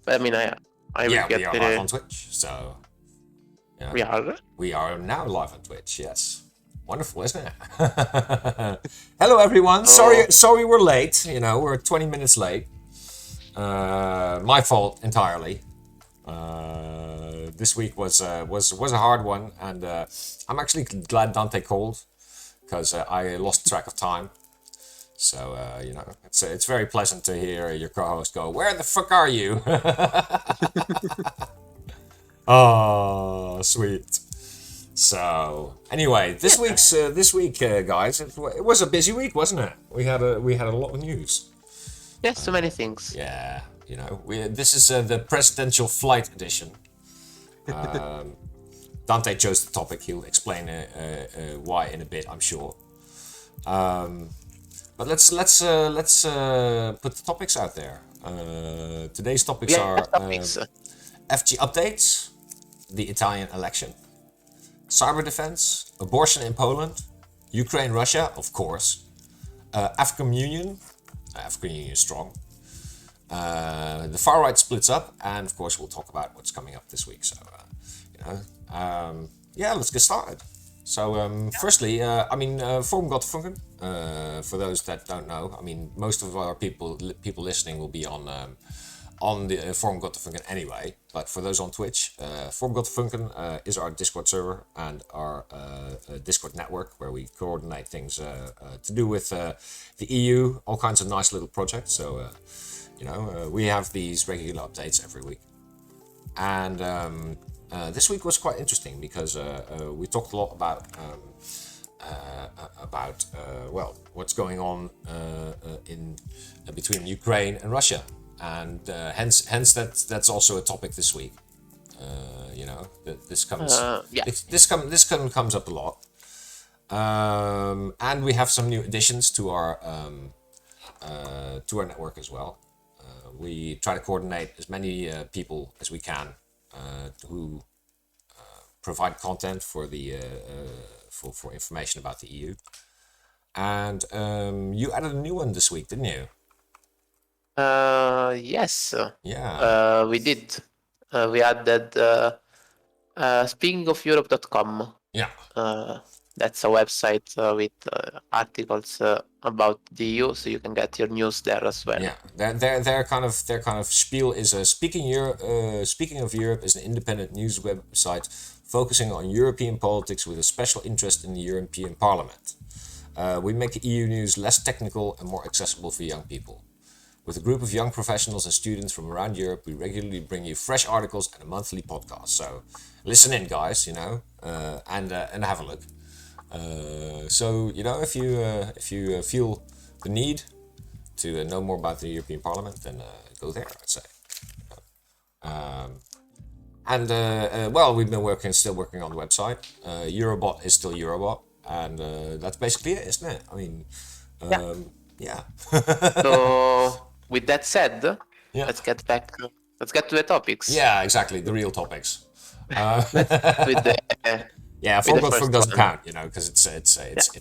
I mean, I will get we are live on Twitch, so we are now live on Twitch. Yes, wonderful, isn't it? Hello, everyone. Sorry, we're late. We're 20 minutes late. My fault entirely. This week was a hard one, and I'm actually glad Dante called because I lost track of time. So it's very pleasant to hear your co-host go, "Where the fuck are you?" Oh, sweet. So anyway, this week, guys, it was a busy week, wasn't it? We had a lot of news. Yes, so many things. Yeah, this is the presidential flight edition. Dante chose the topic. He'll explain why in a bit, I'm sure. But let's put the topics out there. Today's topics are FG updates, the Italian election, cyber defense, abortion in Poland, Ukraine, Russia, of course, African Union is strong. The far right splits up, and of course we'll talk about what's coming up this week. So let's get started. So firstly, Forum Gottefunken. For those that don't know, most of our people listening will be on the Forum Gottefunken anyway. But for those on Twitch, Forum Gottefunken is our Discord server and our Discord network where we coordinate things to do with the EU, all kinds of nice little projects. So we have these regular updates every week, and this week was quite interesting because we talked a lot about what's going on in between Ukraine and Russia, and hence that's also a topic this week. This comes up a lot, and we have some new additions to our network as well. We try to coordinate as many people as we can who provide content for the for information about the EU. And you added a new one this week, didn't you? Yes. Yeah. We did. We added speakingofeurope.com. Yeah. That's a website with articles about the EU, so you can get your news there as well. Yeah, their kind of spiel is Speaking of Europe is an independent news website focusing on European politics with a special interest in the European Parliament. We make the EU news less technical and more accessible for young people. With a group of young professionals and students from around Europe, we regularly bring you fresh articles and a monthly podcast. So listen in, guys, and have a look. If you feel the need to know more about the European Parliament, then go there, I'd say. We've been still working on the website. Eurobot is still Eurobot, and that's basically it, isn't it? Yeah. So with that said, let's get to the topics. Yeah, exactly, the real topics. With the Forum Gottefunken doesn't count, because it's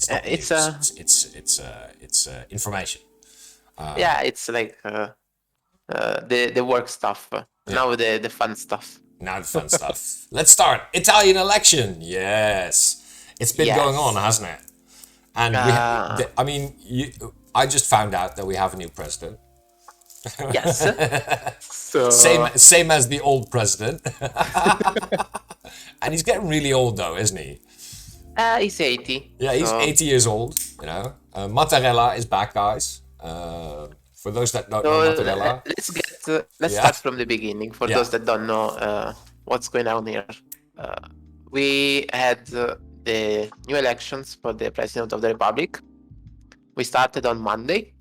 not news. It's information. It's like the work stuff. Now the fun stuff. Now the fun stuff. Let's start. Italian election. Yes, it's been going on, hasn't it? And I just found out that we have a new president. Yes. So same as the old president. And he's getting really old though, isn't he? He's 80. Yeah, he's 80 years old, Mattarella is back, guys. For those that don't know Mattarella. Let's start from the beginning. For those that don't know what's going on here. We had the new elections for the President of the Republic. We started on Monday.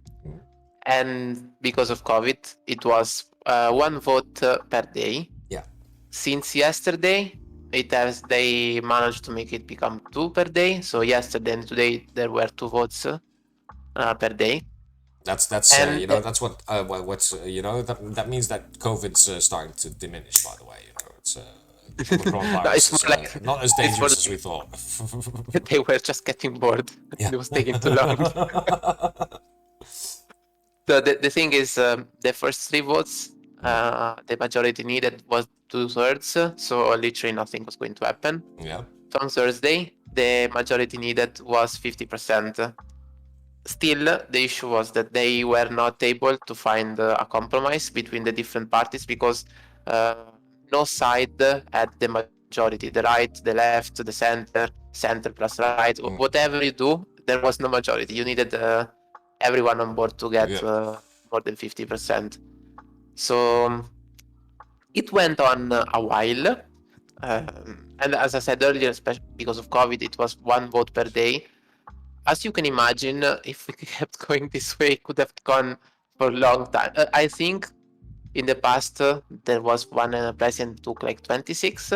And because of COVID, it was one vote per day. Yeah. Since yesterday, they managed to make it become 2 per day. So yesterday and today there were 2 votes per day. That's that means that COVID's starting to diminish. By the way, it's coronavirus not as dangerous as we thought. They were just getting bored. It was taking too long. The thing is, the first 3 votes The majority needed was 2/3, so literally nothing was going to happen. Yeah. So on Thursday, the majority needed was 50%. Still, the issue was that they were not able to find a compromise between the different parties because no side had the majority. The right, the left, the center plus right, whatever you do, there was no majority. You needed everyone on board to get more than 50%. So it went on a while. And as I said earlier, especially because of COVID, it was one vote per day. As you can imagine, if we kept going this way, it could have gone for a long time. I think in the past, there was one president took like 26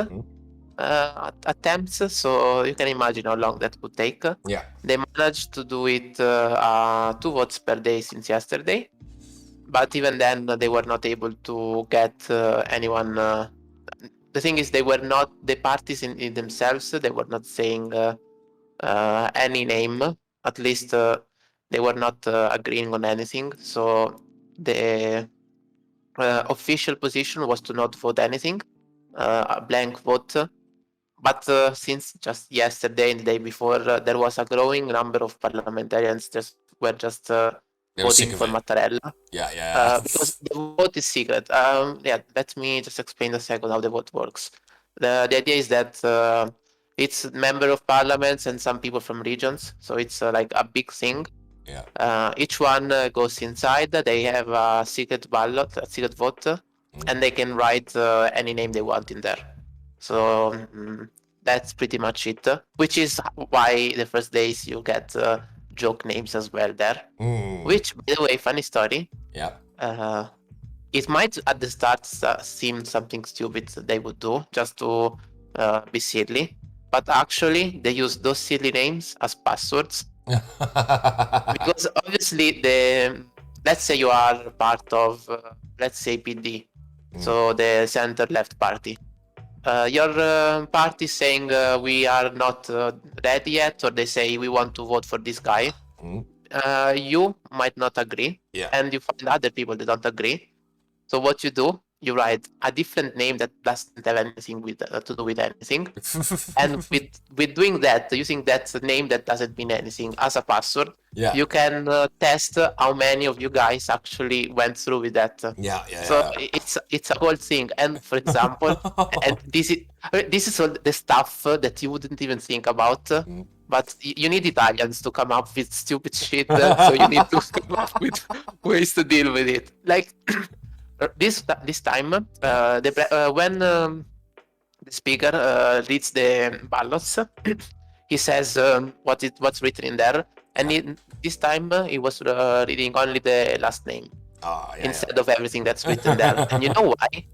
attempts, so you can imagine how long that would take. Yeah. They managed to do it 2 votes per day since yesterday, but even then, they were not able to get anyone. The thing is, they were not the parties in themselves. They were not saying any name. At least they were not agreeing on anything. So the official position was to not vote anything, a blank vote. But since just yesterday and the day before, there was a growing number of parliamentarians just were just voting for Mattarella. Because the vote is secret. Let me just explain a second how the vote works. The idea is that it's member of parliaments and some people from regions, so it's like a big thing. Each one goes inside. They have a secret ballot, a secret vote, and they can write any name they want in there. So that's pretty much it. Which is why the first days you get joke names as well there. Which, by the way, funny story. It might at the start seem something stupid they would do just to be silly, but actually they use those silly names as passwords. Because obviously, let's say you are part of, let's say PD, so the center-left party. Your party is saying we are not ready yet, or they say we want to vote for this guy. You might not agree, and you find other people that don't agree. So what you do, you write a different name that doesn't have anything to do with anything. And with doing that, using that name that doesn't mean anything as a password, you can test how many of you guys actually went through with that. So it's a whole thing. And for example, and this is all the stuff that you wouldn't even think about. But you need Italians to come up with stupid shit, so you need to come up with ways to deal with it. Like this time, when the speaker reads the ballots, he says what's written in there, and this time he was reading only the last name instead of everything that's written there. And you know why?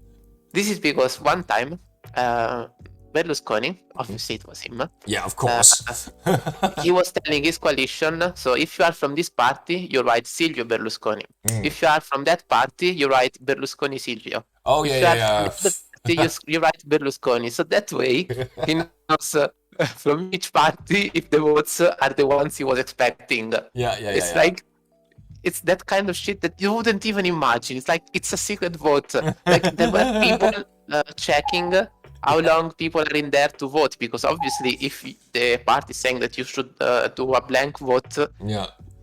This is because one time Berlusconi, obviously it was him. Yeah, of course. He was telling his coalition, so if you are from this party, you write Silvio Berlusconi. If you are from that party, you write Berlusconi Silvio. You write Berlusconi. So that way, he knows from each party if the votes are the ones he was expecting. It's like, it's that kind of shit that you wouldn't even imagine. It's like, it's a secret vote. Like, there were people checking how long people are in there to vote, because obviously if the party is saying that you should do a blank vote,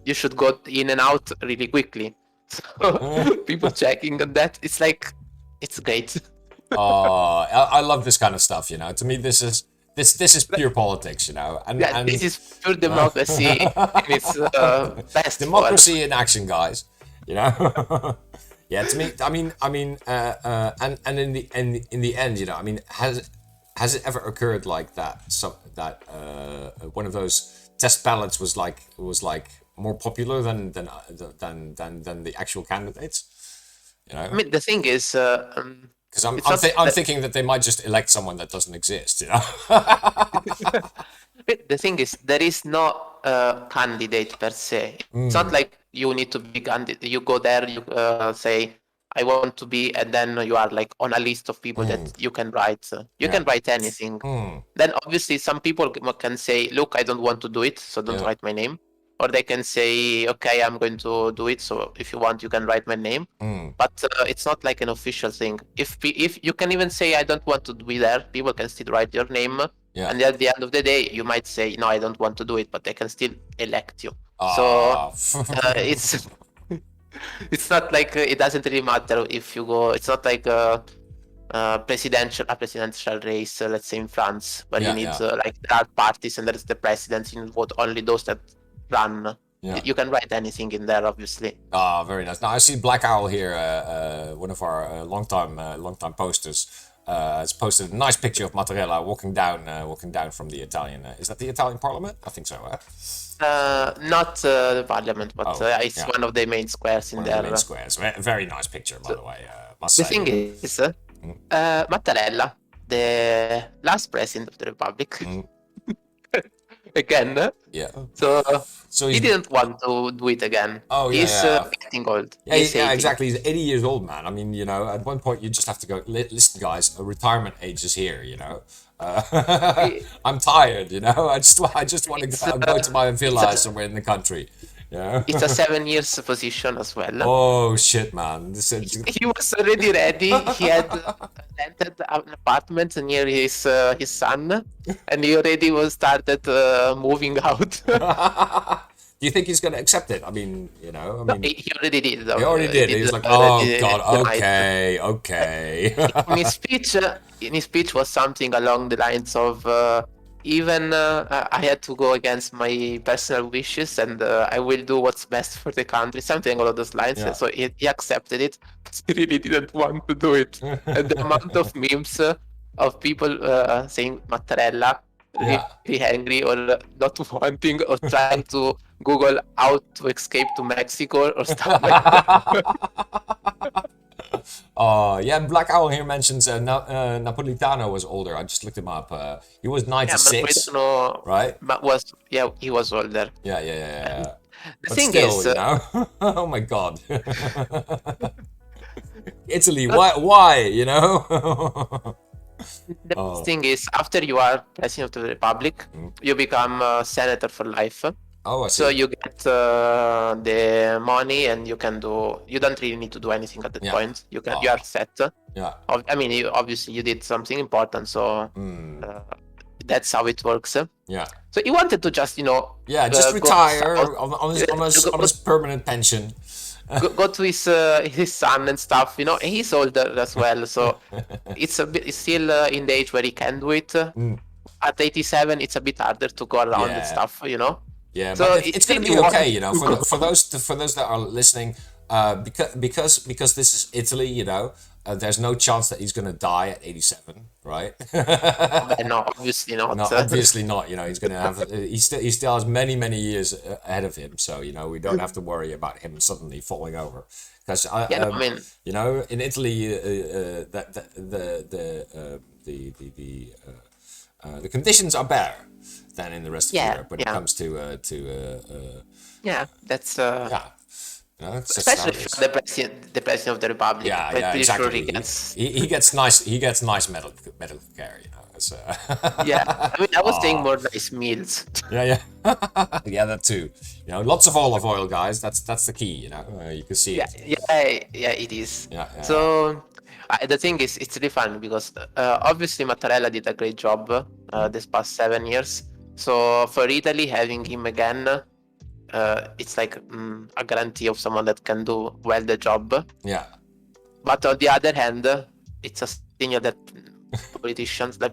you should go in and out really quickly. So people checking on that, it's like, it's great. I love this kind of stuff, you know. To me, this is pure politics, you know. And this is pure democracy in its best democracy in action, guys. You know. Yeah, to me, I mean, and in the end, you know, I mean, has it ever occurred like that? So that one of those test ballots was like more popular than the actual candidates. You know, I mean, the thing is, because I'm thinking that they might just elect someone that doesn't exist. You know. The thing is, there is no candidate per se. It's not like you need to be candidate. You go there, you say, I want to be, and then you are like on a list of people that you can write. You can write anything. Then obviously some people can say, look, I don't want to do it, so don't write my name. or they can say, okay, I'm going to do it. So if you want, you can write my name. But it's not like an official thing. If you can even say, I don't want to be there, people can still write your name. Yeah. And at the end of the day, you might say, no, I don't want to do it, but they can still elect you. Ah. So it's not like it doesn't really matter if you go. It's not like a presidential race, let's say in France, where you need like there are parties and there's the president. You vote only those that run. Yeah. You can write anything in there, obviously. Ah, very nice. Now I see Black Owl here, one of our longtime posters. Has posted a nice picture of Mattarella walking down from the Italian. Is that the Italian Parliament? I think so. Not the parliament, but it's one of the main squares in there. The main squares. Very nice picture, by the way. The thing is, Mattarella, the last president of the Republic, again. Yeah. So he didn't want to do it again. Oh, yeah. He's getting old. Yeah, exactly. He's 80 years old, man. I mean, at one point you just have to go, listen, guys, retirement age is here, I'm tired, I just want to go to my villa somewhere in the country. Yeah. It's a 7 years position as well. Oh shit, man! He was already ready. He had rented an apartment near his son, and he already was started moving out. Do you think he's going to accept it? I mean, No, he already did. He already did. He was like, "Oh God, okay." In his speech was something along the lines of. Even I had to go against my personal wishes, and I will do what's best for the country. Something along those lines. Yeah. So he accepted it, but he really didn't want to do it. And the amount of memes of people saying Mattarella, really angry or not wanting or trying to Google how to escape to Mexico or stuff like that. Yeah, Black Owl here mentions Napolitano was older. I just looked him up. He was 96, right? But he was older. Yeah. The thing is, oh my God, Italy, why, The thing is, after you are president of the republic, you become a senator for life. Oh, I see. So you get the money, and you don't really need to do anything at that point. You are set. Yeah. I mean, obviously you did something important, so that's how it works. Yeah. So he wanted to just, just retire on his permanent pension. go to his son and stuff, and he's older as well, so it's still in the age where he can do it. At 87, it's a bit harder to go around and stuff, Yeah, so but it's going to be okay, for those that are listening, because this is Italy, there's no chance that he's going to die at 87, right? No, obviously not. No, obviously not. He's going to have. He still has many years ahead of him, so we don't have to worry about him suddenly falling over. Because in Italy, the conditions are better than in the rest of Europe when it comes to that's especially the president of the republic. Exactly. Sure he gets nice medical care. I mean, I was saying more nice meals. Yeah, that too. Lots of olive oil, guys. That's the key. You can see it. Yeah, it is. So the thing is, it's really fun because obviously Mattarella did a great job this past 7 years. So for Italy, having him again, it's like a guarantee of someone that can do well the job. Yeah. But on the other hand, it's a signal that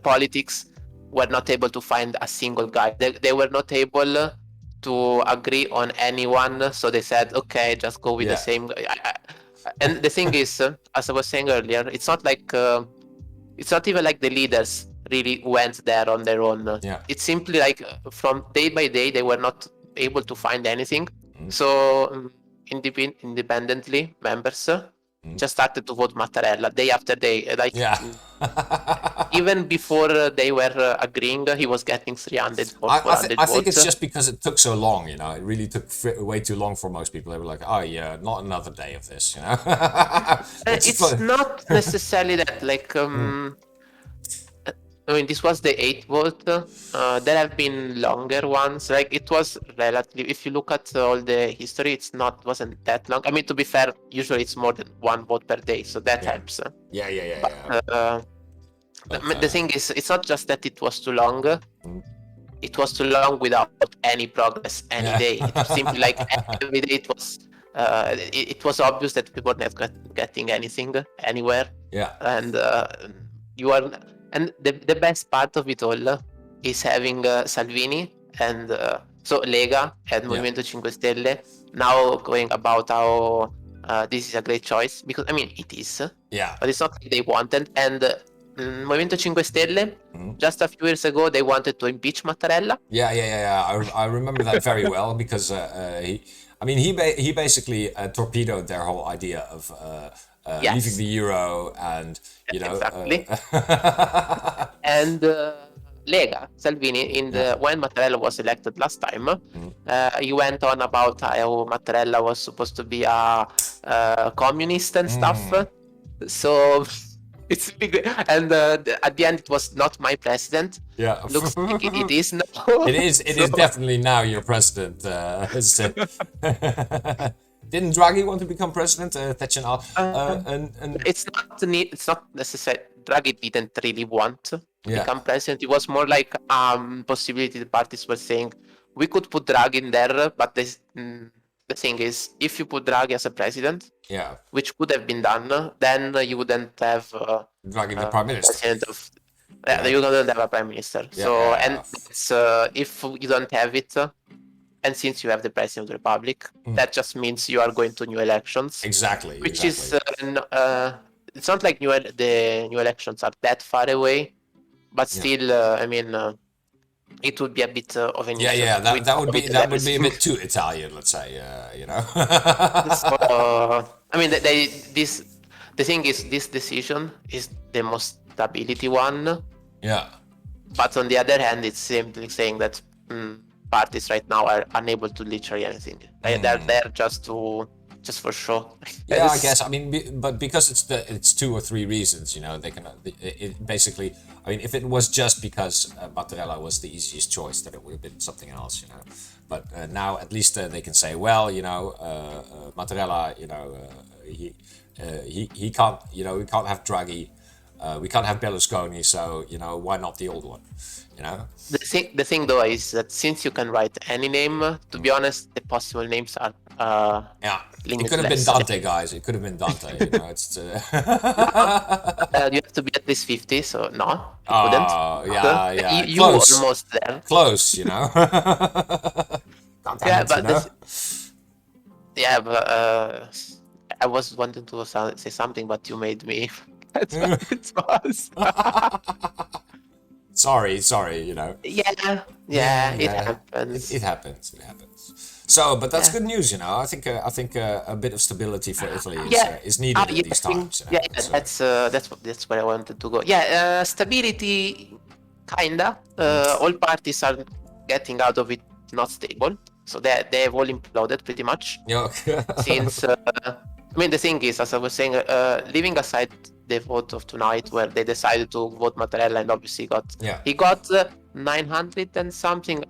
politics were not able to find a single guy. They were not able to agree on anyone. So they said, okay, just go with the same guy. And the thing is, as I was saying earlier, it's not like it's not even like the leaders really went there on their own. It's simply like from day by day they were not able to find anything. So independently, members just started to vote Mattarella day after day. Even before they were agreeing, he was getting 300 votes. I think it's just because it took so long. It really took way too long for most people. They were like, "Oh yeah, not another day of this." It's not necessarily that. Like I mean, this was the 8th vote. There have been longer ones. Like it was relatively. If you look at all the history, wasn't that long. I mean, to be fair, usually it's more than one vote per day, so that helps. Yeah. The thing is, it's not just that it was too long. Mm. It was too long without any progress any day. It was simply like every day it was. It was obvious that people were not getting anything anywhere. Yeah. And you are. And the best part of it all is having Salvini and so Lega and Movimento 5 Stelle now going about how this is a great choice, because I mean it is, but it's not like they wanted. And Movimento 5 Stelle, just a few years ago, they wanted to impeach Mattarella. Yeah. I remember that very well because he basically torpedoed their whole idea of leaving the euro, and exactly. And Lega, Salvini, when Mattarella was elected last time, he went on about how Mattarella was supposed to be a communist and stuff. So it's really great. And at the end, it was not my president. Yeah, looks like it is now. It is definitely now your president. Didn't Draghi want to become president? It's not necessary. Draghi didn't really want to become president. It was more like possibility. The parties were saying we could put Draghi in there, but the thing is, if you put Draghi as a president, which could have been done, then you wouldn't have Draghi the prime minister. You don't have a prime minister. If you don't have it. And since you have the president of the republic, that just means you are going to new elections. Exactly. Which is, it's not like the new elections are that far away, but still, I mean, it would be a bit of an issue. That would be a bit too Italian, let's say. So, I mean, the thing is, this decision is the most stability one. Yeah. But on the other hand, it's simply saying that. Parties right now are unable to literally anything. They're there just for show. Yeah, I guess. I mean, but because it's 2 or 3 reasons, they can basically. I mean, if it was just because Mattarella was the easiest choice, then it would have been something else, But now at least they can say, well, Mattarella, he can't, we can't have Draghi. We can't have Berlusconi, so why not the old one? The thing though is that since you can write any name, to be honest, the possible names are It could have been Dante, guys. It could have been Dante. It's you have to be at least 50, so no, you couldn't. Yeah. You were almost there. Close, Can't I was wanting to say something, but you made me. That's what it was. Sorry, Yeah, it happens. It happens. So, but that's good news, I think a bit of stability for Italy is needed in these times. That's where I wanted to go. Stability, kinda. All parties are getting out of it not stable, so they've all imploded pretty much. Since I mean, the thing is, as I was saying, leaving aside the vote of tonight, where they decided to vote Mattarella, and obviously he got 900 and something,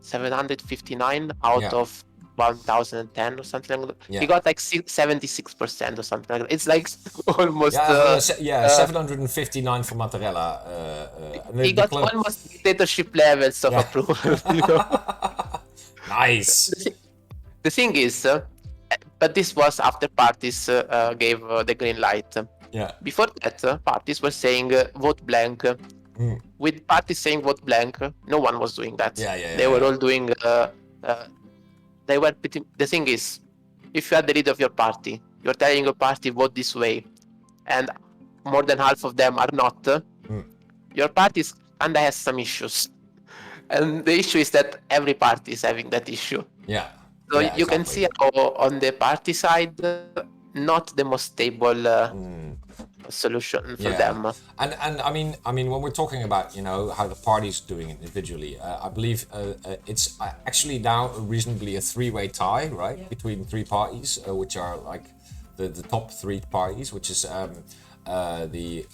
759 out of 1010 or something like that. He got like 76% or something like that. It's like almost 759 for Mattarella. He got almost dictatorship levels of approval. Nice. The thing is, but this was after parties gave the green light. Before that, parties were saying vote blank. With parties saying vote blank, no one was doing that. They were all doing. They were pretty. The thing is, if you are the leader of your party, you're telling your party vote this way, and more than half of them are not. Your party kinda has some issues, and the issue is that every party is having that issue. So you can see how on the party side, not the most stable solution for them. And I mean, when we're talking about how the party's doing individually, I believe it's actually now reasonably a 3-way tie, right, between 3 parties, which are like the top 3 parties, which is the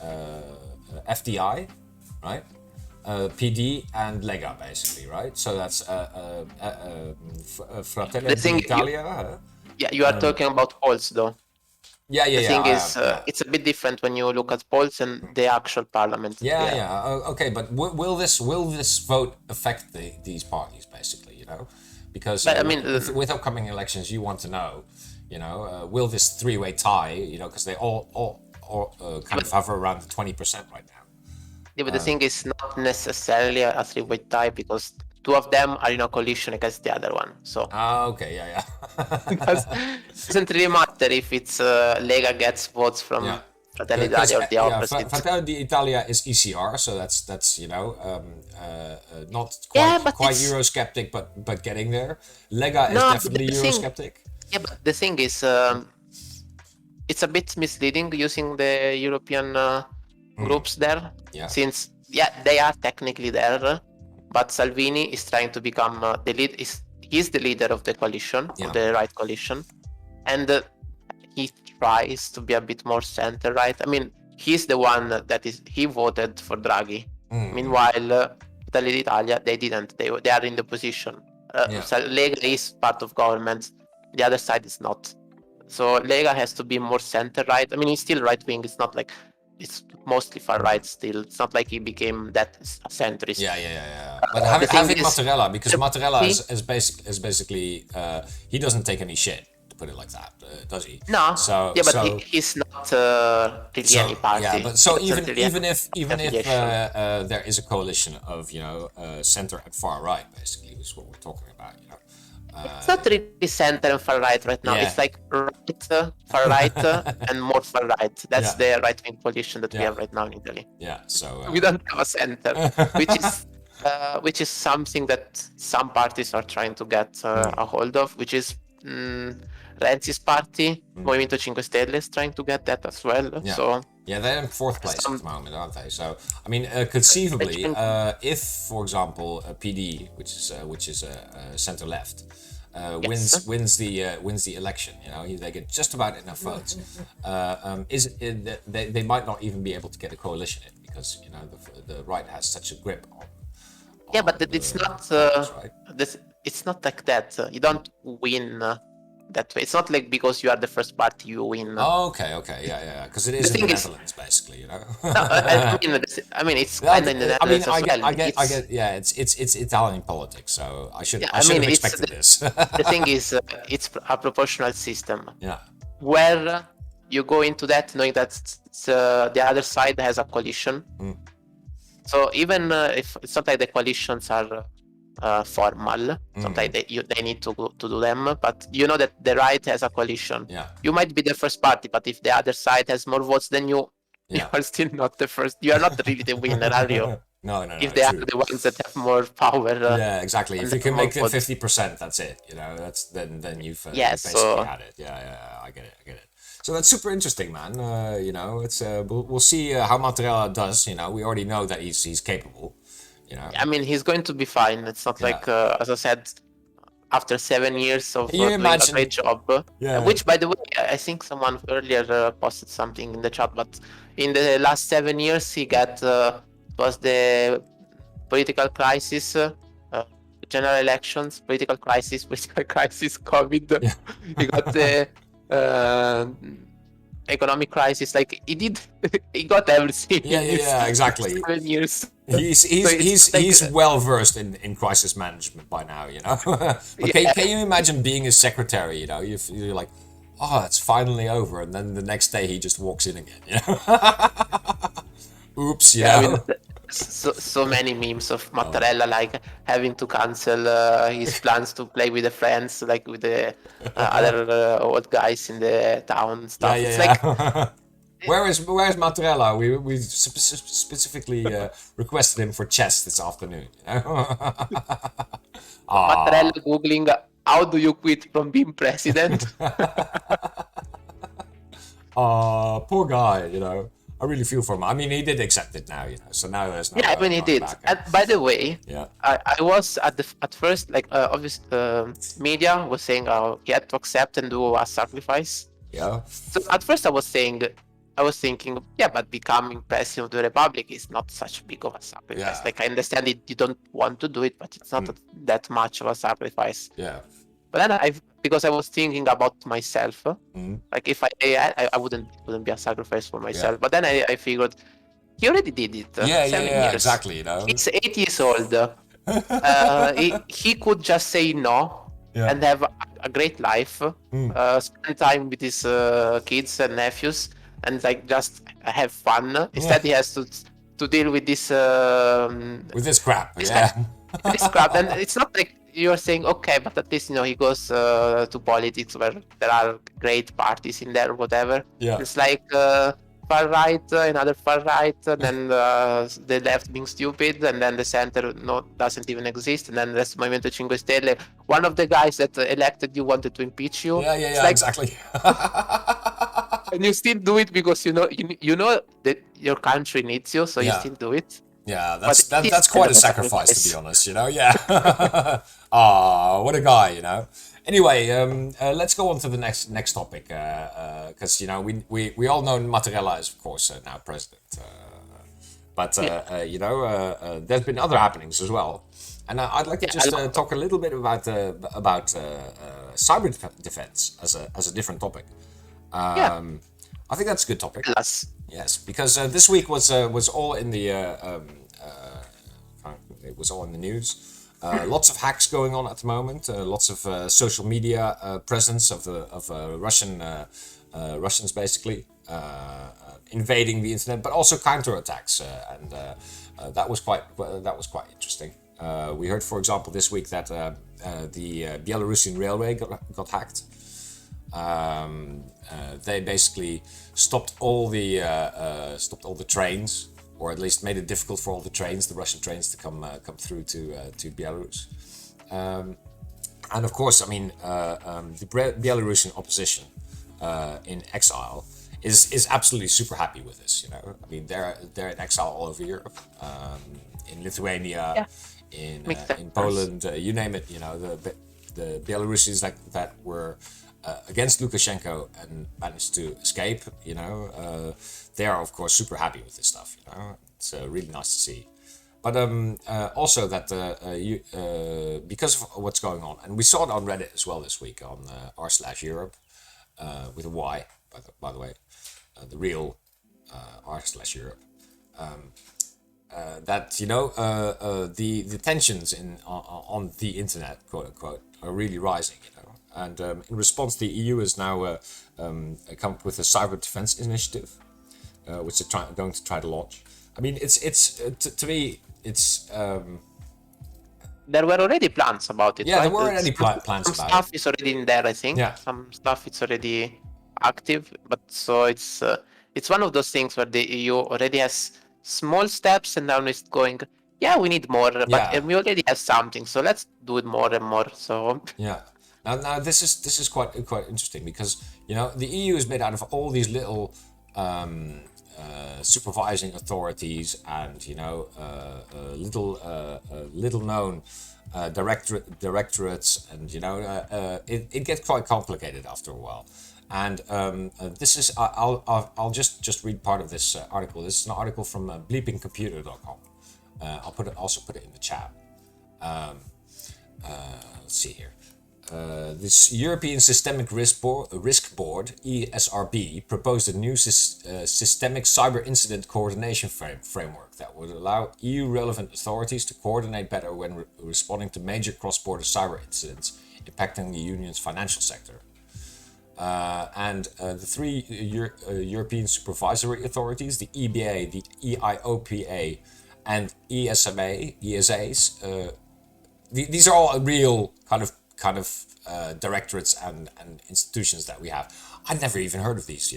FDI, right? PD and Lega, basically, right? So that's Fratelli The thing, d'Italia. you are talking about polls, though. Yeah, The thing is, yeah. it's a bit different when you look at polls and the actual parliament. Yeah. Okay, but will this vote affect these parties, basically? You know, because But I mean, with upcoming elections, you want to know, will this three-way tie? You know, because they all kind of hover around the 20% right now. yeah, but the thing is not necessarily a three-way tie because two of them are in a coalition against the other one. So Okay, yeah. because it doesn't really matter if it's Lega gets votes from Fratelli d'Italia or the opposite. Fratelli d'Italia is ECR, so that's not quite Eurosceptic, but getting there. Lega is definitely Eurosceptic. Yeah, but the thing is, it's a bit misleading using the European groups there, since they are technically there, but Salvini is trying to become the lead. He's the leader of the coalition, of the right coalition, and he tries to be a bit more center right. I mean, he's the one he voted for Draghi. Meanwhile, Fratelli d'Italia, they didn't. They are in the position. So Lega is part of government. The other side is not. So Lega has to be more center right. I mean, he's still right wing. It's not like it's mostly far right still. It's not like he became that centrist. Yeah. But having Mattarella, because Mattarella is basically he doesn't take any shit, to put it like that, does he? No. He's not really any party. Yeah, but so even if there is a coalition of center and far right, basically, is what we're talking about. It's not really center and far right now. It's like right, far right, and more far right. That's the right wing coalition that we have right now in Italy. Yeah, so we don't have a center, which is something that some parties are trying to get a hold of, which is Renzi's party, Movimento 5 Stelle, is trying to get that as well. Yeah. So they're in fourth place at the moment, aren't they? So I mean, conceivably, if, for example, PD, which is center left, wins the election, they get just about enough votes. They might not even be able to get a coalition in because the right has such a grip on. Yeah, but it's not. It's not like that. You don't win. That way. It's not like because you are the first party you win. Oh, okay, yeah. Because it is in the Netherlands, basically, No, I mean, it's kind of in the Netherlands as well. I get. Yeah, it's Italian politics, so I should have expected this. The thing is, it's a proportional system. Yeah. Where you go into that knowing that the other side has a coalition. So even if it's not like the coalitions are formal, sometimes they need to do them, but you know that the right has a coalition. You might be the first party, but if the other side has more votes than you are still not the first. You are not really the winner, are you? No. If they are the ones that have more power. Yeah, exactly. If you can make them 50%, that's it. That's then you've basically had it. Yeah, I get it. So that's super interesting, man. It's we'll see how Mattarella does. We already know that he's capable. I mean, he's going to be fine. It's not like, as I said, after 7 years of doing a great job. Which, by the way, I think someone earlier posted something in the chat, but in the last 7 years, he got was the political crisis, general elections, political crisis, COVID. He got the economic crisis. Like he got everything. Yeah, exactly. 7 years. He's well versed in crisis management by now, But can you imagine being his secretary? You're like, oh, it's finally over, and then the next day he just walks in again. Oops, I mean, so many memes of Mattarella like having to cancel his plans to play with the friends, like with the other old guys in the town stuff. It's like. Where is Mattarella? We specifically requested him for chess this afternoon. Mattarella googling how do you quit from being president? Poor guy. I really feel for him. I mean, he did accept it now. So now there's no. Yeah, I mean, he did. And by the way, I was at first like obviously media was saying he had to accept and do a sacrifice. Yeah. So at first I was saying, I was thinking, yeah, but becoming president of the republic is not such big of a sacrifice. Yeah. Like I understand it, you don't want to do it, but it's not that much of a sacrifice. Yeah. But then because I was thinking about myself, like if I wouldn't be a sacrifice for myself. Yeah. But then I figured he already did it. Yeah, 7 years. exactly. You know, He's 8 years old. He could just say no and have a great life, spend time with his kids and nephews, and like just have fun. Instead, he has to deal with this crap. this crap. And it's not like you're saying, okay, but at least he goes to politics where there are great parties in there, whatever. Yeah. It's like far right, another far right, then the left being stupid, and then the center doesn't even exist, and then there's Movimento 5 Stelle. One of the guys that elected you wanted to impeach you. Yeah, exactly. And you still do it because you know that your country needs you, so you still do it. Yeah, that's quite a sacrifice, to be honest. Yeah. Ah, what a guy, Anyway, let's go on to the next topic, because we all know Mattarella is of course now president, but there's been other happenings as well, and I'd like to just talk a little bit about cyber defense as a different topic. I think that's a good topic. Yes, because this week was all in the it was all in the news. Lots of hacks going on at the moment. Lots of social media presence of Russians basically invading the internet, but also counterattacks, and that was quite interesting. We heard, for example, this week that the Belarusian railway got hacked. They basically stopped all the trains, or at least made it difficult for all the Russian trains to come through to Belarus. And of course, I mean, the Belarusian opposition in exile is absolutely super happy with this. I mean, they're in exile all over Europe, in Lithuania, in Poland, you name it. The Belarusians that were against Lukashenko and managed to escape, they are of course super happy with this stuff. It's really nice to see. But also that because of what's going on, and we saw it on Reddit as well this week on r/Europe with a Y, by the way, the real r/Europe. That the tensions on the internet, quote unquote, are really rising. And in response, the EU has now come up with a cyber defense initiative, which they're going to try to launch. I mean, to me, it's. There were already plans about it. Yeah, right? there were already plans about it. Some stuff is already in there, I think. Yeah. Some stuff is already active, but so it's one of those things where the EU already has small steps, and now it's going. Yeah, we need more, but we already have something, so let's do it more and more. So. Yeah. Now this is quite interesting, because the EU is made out of all these little supervising authorities and little known directorates, and it gets quite complicated after a while. And this is I'll just read part of this article. This is an article from bleepingcomputer.com. I'll also put it in the chat. Let's see here. This European Systemic Risk Board, ESRB, proposed a new systemic cyber incident coordination framework that would allow EU-relevant authorities to coordinate better when responding to major cross-border cyber incidents impacting the Union's financial sector. And the three European supervisory authorities, the EBA, the EIOPA, and ESAs, these are all real kind of directorates and institutions that we have. I'd never even heard of these,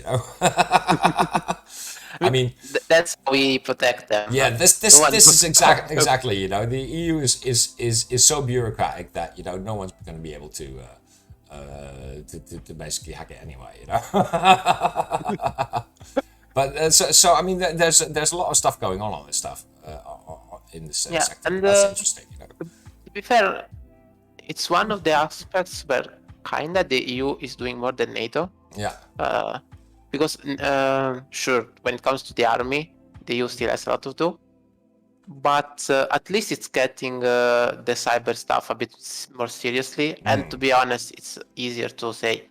I mean, that's how we protect them. Yeah, this is exactly. The EU is so bureaucratic that no one's going to be able to basically hack it anyway. But so I mean, there's a lot of stuff going on this stuff in this sector. And, that's interesting. To be fair, it's one of the aspects where kinda the EU is doing more than NATO. Yeah. because sure, when it comes to the army, the EU still has a lot to do, but at least it's getting the cyber stuff a bit more seriously. And to be honest, it's easier to say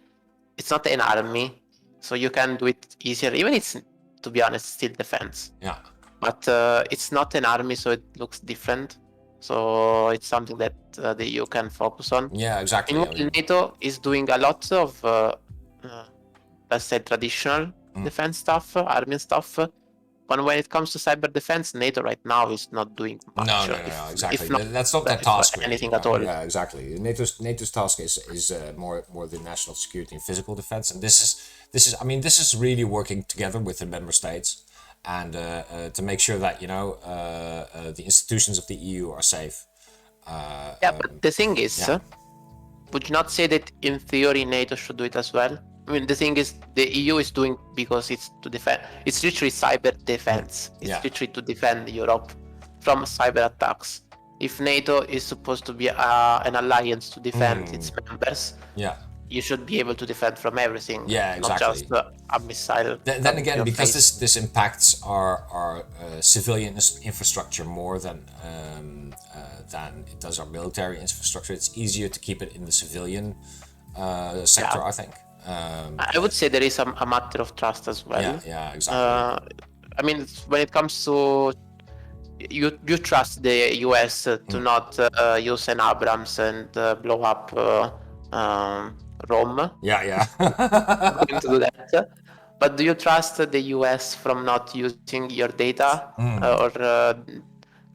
it's not an army, so you can do it easier. Even it's, to be honest, still defense. Yeah. But it's not an army, so it looks different. So it's something that the EU can focus on. Yeah, exactly. Meanwhile, NATO is doing a lot of, let's say, traditional defense stuff, army stuff. But when it comes to cyber defense, NATO right now is not doing much. No, exactly. That's not their task, really, anything at all. Yeah, exactly. NATO's task is more the national security and physical defense, and this is really working together with the member states, and to make sure that the institutions of the EU are safe. But the thing is, would you not say that in theory NATO should do it as well? I mean, the thing is, the EU is doing because it's to defend. It's literally cyber defense. It's literally to defend Europe from cyber attacks. If NATO is supposed to be an alliance to defend its members, you should be able to defend from everything. Yeah, exactly. Not just a missile. Then again, because this impacts our civilian infrastructure more than it does our military infrastructure, it's easier to keep it in the civilian sector, I think. I would say there is a matter of trust as well. Yeah, exactly. I mean, when it comes to you trust the US to not use an Abrams and blow up Rome. Yeah. Going to do that. But do you trust the US from not using your data or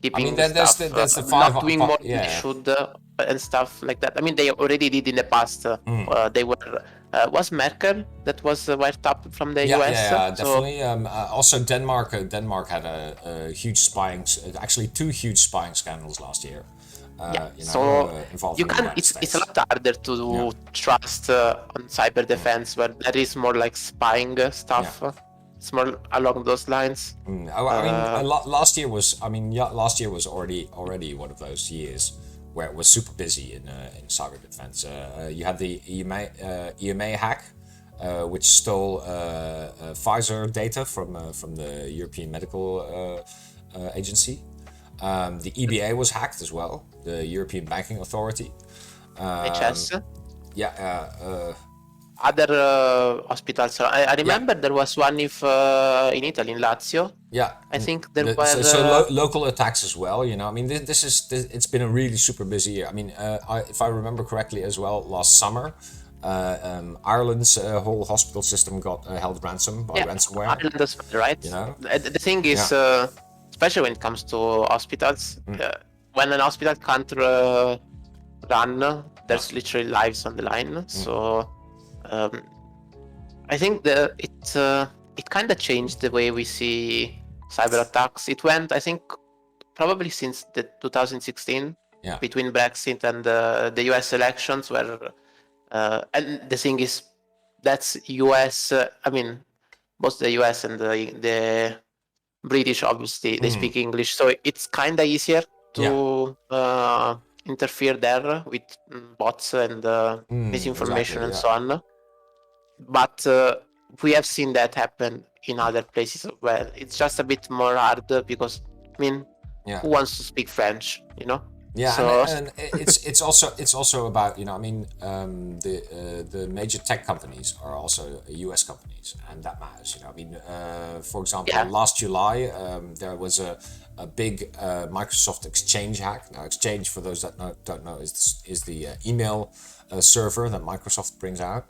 keeping there's the five, not doing more than they should and stuff like that? I mean, they already did in the past. They were was Merkel that was wiped up from the US? Yeah, definitely. Also, Denmark had a huge spying, actually 2 huge spying scandals last year. You can. It's a lot harder to trust on cyber defense, where there is more like spying stuff. It's more along those lines. Last year was already one of those years where it was super busy in cyber defense. You had the EMA hack, which stole Pfizer data from the European Medical Agency. The EBA was hacked as well, the European Banking Authority. HS. Other hospitals. I remember there was one in Italy, in Lazio. I think there were local attacks as well. It's been a really super busy year. I mean, if I remember correctly as well, last summer, Ireland's whole hospital system got held ransom by ransomware. Ireland as well, right? The thing is, especially when it comes to hospitals, when an hospital can't run, there's literally lives on the line. So I think it kind of changed the way we see cyber attacks. It went, I think, probably since the 2016 between Brexit and the US elections, where and the thing is, that's US. I mean, both the US and the British, obviously, they speak English, so it's kind of easier to interfere there with bots and misinformation and so on. But we have seen that happen in other places as well. It's just a bit more hard because, I mean, who wants to speak French, Yeah, so, and it's also about the major tech companies are also US companies, and that matters. For example, last July there was a big Microsoft Exchange hack. Now, Exchange, for those that don't know, is the email server that Microsoft brings out.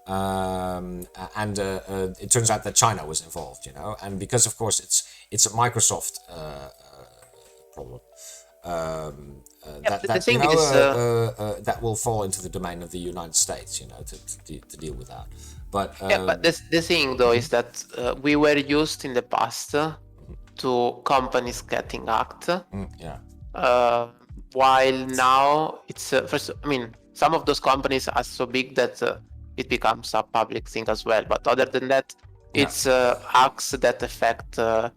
And it turns out that China was involved, and because of course it's a Microsoft problem. That will fall into the domain of the United States, to deal with that. But the thing though is that we were used in the past to companies getting hacked. While now it's first. I mean, some of those companies are so big that it becomes a public thing as well. But other than that, it's hacks that affect the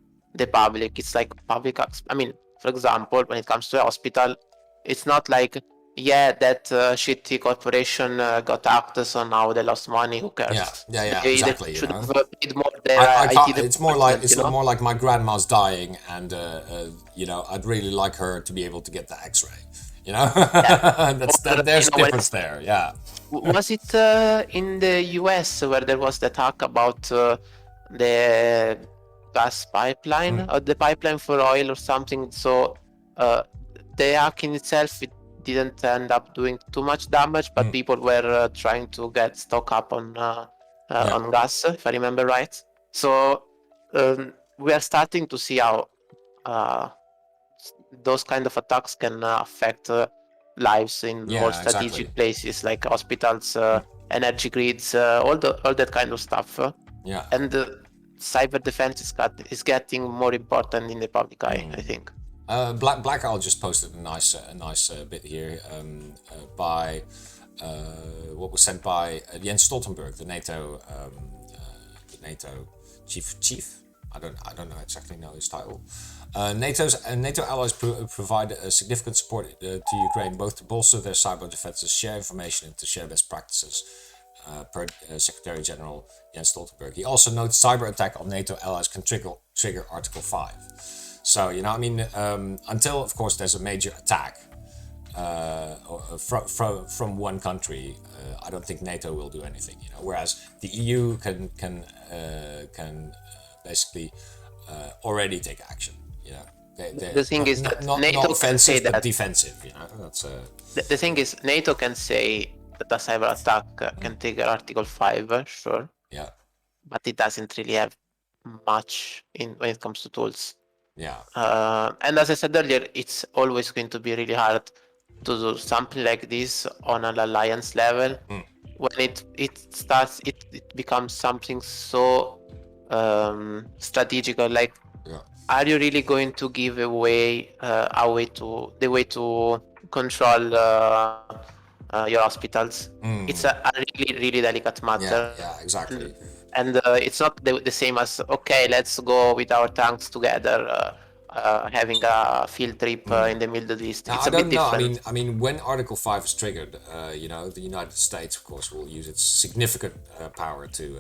public. It's like public hacks. I mean, for example, when it comes to a hospital, it's not like yeah, that shitty corporation got hacked, so now they lost money. Who cares? Yeah, They exactly. You should know, have paid more their I IT can't. department, It's more like my grandma's dying, and you know, I'd really like her to be able to get the X-ray. You know, Yeah. there's a When difference there. Yeah. was it in the US where there was the talk about the gas pipeline or the pipeline for oil or something? So uh, the hack in itself, it didn't end up doing too much damage, but people were trying to get stock up on gas, if I remember right. So we are starting to see how uh, those kind of attacks can affect lives in more Yeah, exactly. strategic places like hospitals, energy grids, all that kind of stuff. Yeah. And cyber defense is getting more important in the public eye, I think. Black Owl just posted a nice bit here by what was sent by Jens Stoltenberg, the NATO chief. I don't know exactly know his title. NATO allies provide significant support to Ukraine both to bolster their cyber defenses, share information, and to share best practices. Per Secretary General Jens Stoltenberg. He also notes cyber attack on NATO allies can trigger Article 5. So, you know, I mean, until, of course, there's a major attack from one country, I don't think NATO will do anything, you know, whereas the EU can basically already take action, you know. The thing is that NATO not offensive, can say but that defensive, you know. That's the thing is NATO can say that a cyber attack can trigger Article 5, sure. Yeah. But it doesn't really have much when it comes to tools. Yeah. And as I said earlier, it's always going to be really hard to do something like this on an alliance level. When it becomes something so strategic, like are you really going to give away the way to control your hospitals? It's a really delicate matter. Yeah, exactly. And it's not the same as, okay, let's go with our tanks together, having a field trip in the Middle East. Now, It's I a bit don't know. different. I mean, when Article 5 is triggered, you know, the United States, of course, will use its significant power to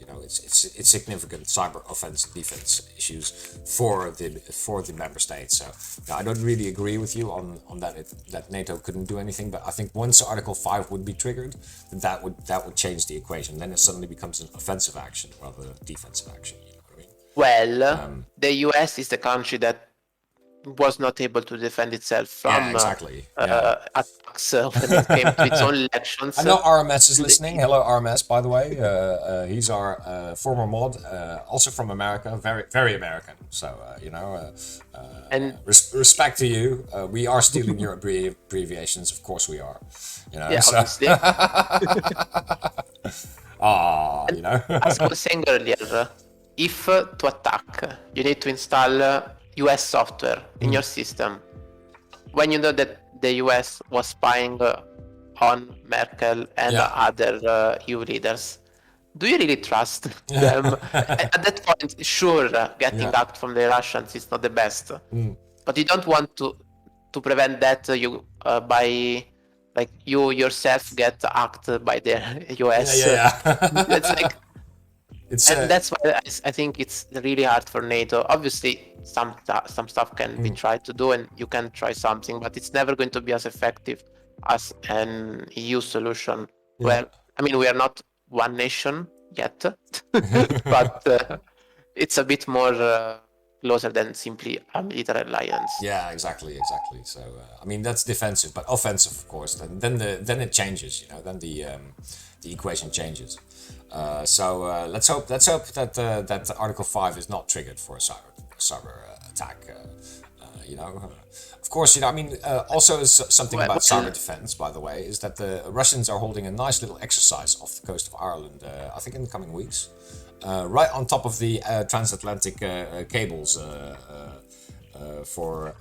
you know, it's significant cyber offense and defense issues for the member states. So now, I don't really agree with you on that NATO couldn't do anything, but I think once Article 5 would be triggered, that would change the equation. Then it suddenly becomes an offensive action rather than a defensive action. You know what I mean? Well, the US is the country that was not able to defend itself from attacks when it came to its own elections. I know RMS is listening. Hello, RMS, by the way. He's our former mod, also from America, very American. So, you know, and respect to you. We are stealing your abbreviations. Of course we are. You know, yeah, so. obviously. You know. As I was saying earlier, if to attack, you need to install US software in your system. When you know that the US was spying on Merkel and other EU leaders, do you really trust them? At that point, sure, getting hacked from the Russians is not the best, but you don't want to prevent that by like you yourself get hacked by the US. It's like. And that's why I think it's really hard for NATO. Obviously, some stuff can be tried to do, and you can try something, but it's never going to be as effective as an EU solution. Where, I mean, we are not one nation yet, but it's a bit more closer than simply a military alliance. Yeah, exactly. So, I mean, that's defensive, but offensive, of course. Then it changes. You know, then the equation changes. So let's hope that Article 5 is not triggered for a cyber attack. You know, of course, you know. I mean, also something about cyber defense, by the way, is that the Russians are holding a nice little exercise off the coast of Ireland. I think in the coming weeks, right on top of the transatlantic cables for.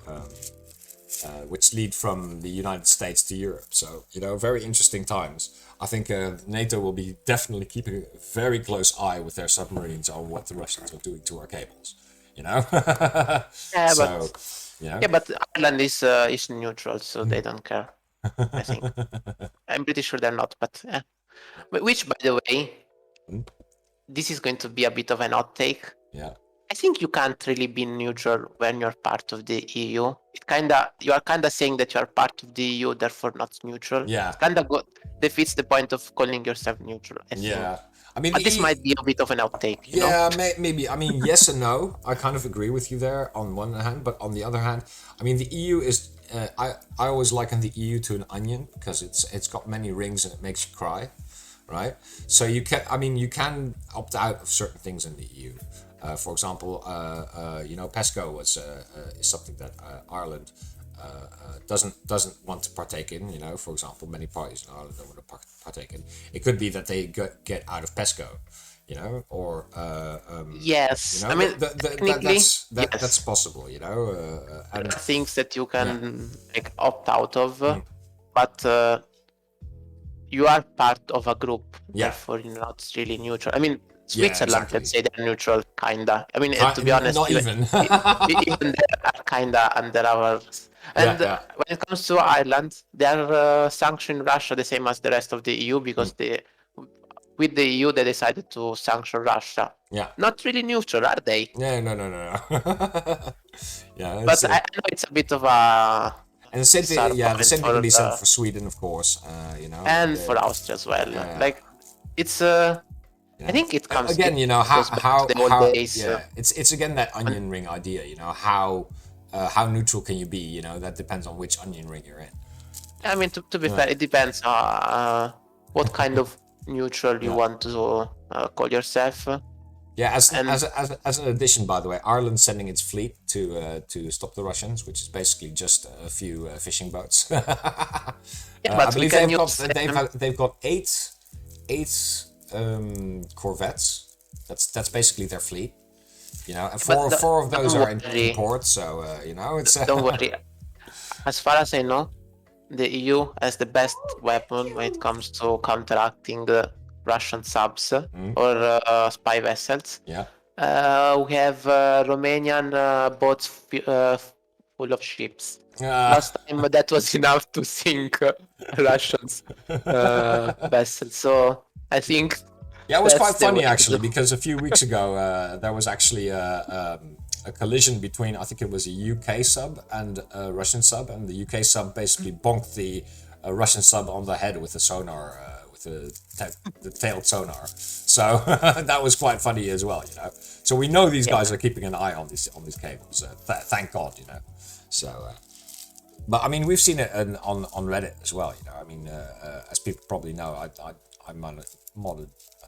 Which lead from the United States to Europe. So, you know, very interesting times. I think NATO will be definitely keeping a very close eye with their submarines on what the Russians are doing to our cables. You know? Yeah, so, but You know? Yeah, but Ireland is neutral, so they don't care. I think. I'm pretty sure they're not, but yeah. Which, by the way, this is going to be a bit of an hot take. Yeah. I think you can't really be neutral when you're part of the EU. You are kinda saying that you are part of the EU, therefore not neutral. Yeah. It kinda defeats the point of calling yourself neutral, I think. Yeah. I mean, But this might be a bit of an outtake, you know? Yeah, maybe. I mean, yes and no. I kind of agree with you there on one hand, but on the other hand, I mean, the EU is. I always liken the EU to an onion because it's got many rings and it makes you cry, right? So you can opt out of certain things in the EU. For example, PESCO is something that Ireland doesn't want to partake in. You know, for example, many parties in Ireland don't want to partake in. It could be that they get out of PESCO, you know, or yes. you know, I mean, that's possible. You know, and there are things that you can like opt out of, but you are part of a group. Therefore, you're not really neutral. I mean, Switzerland, let's say they're neutral, kinda. I mean, to be honest, not even even they are kinda under our. And when it comes to Ireland, they are sanctioning Russia the same as the rest of the EU because with the EU they decided to sanction Russia. Yeah. Not really neutral, are they? No. Yeah. But I know it's a bit of a. And the same thing, the same thing can be said for Sweden, of course. You know, and for Austria as well. Like it's I think it comes again. You know how the old days. It's again that onion ring idea. You know how neutral can you be? You know that depends on which onion ring you're in. I mean, to be fair, it depends on what kind of neutral you want to call yourself. Yeah, as an addition, by the way, Ireland's sending its fleet to stop the Russians, which is basically just a few fishing boats. I believe they've got eight corvettes. That's basically their fleet. You know, and four of those are in port. So you know, it's don't worry. As far as I know, the EU has the best weapon when it comes to counteracting Russian subs or spy vessels. Yeah. We have Romanian boats full of ships. Last time that was enough to sink Russians vessels. So I think. Yeah, it was quite funny actually because a few weeks ago there was actually a collision between, I think it was a UK sub and a Russian sub, and the UK sub basically bonked the Russian sub on the head with the sonar, with the tailed sonar. So that was quite funny as well, you know. So we know these guys are keeping an eye on these cables. Thank God, you know. So, but I mean, we've seen it on Reddit as well, you know. I mean, as people probably know, I'm on a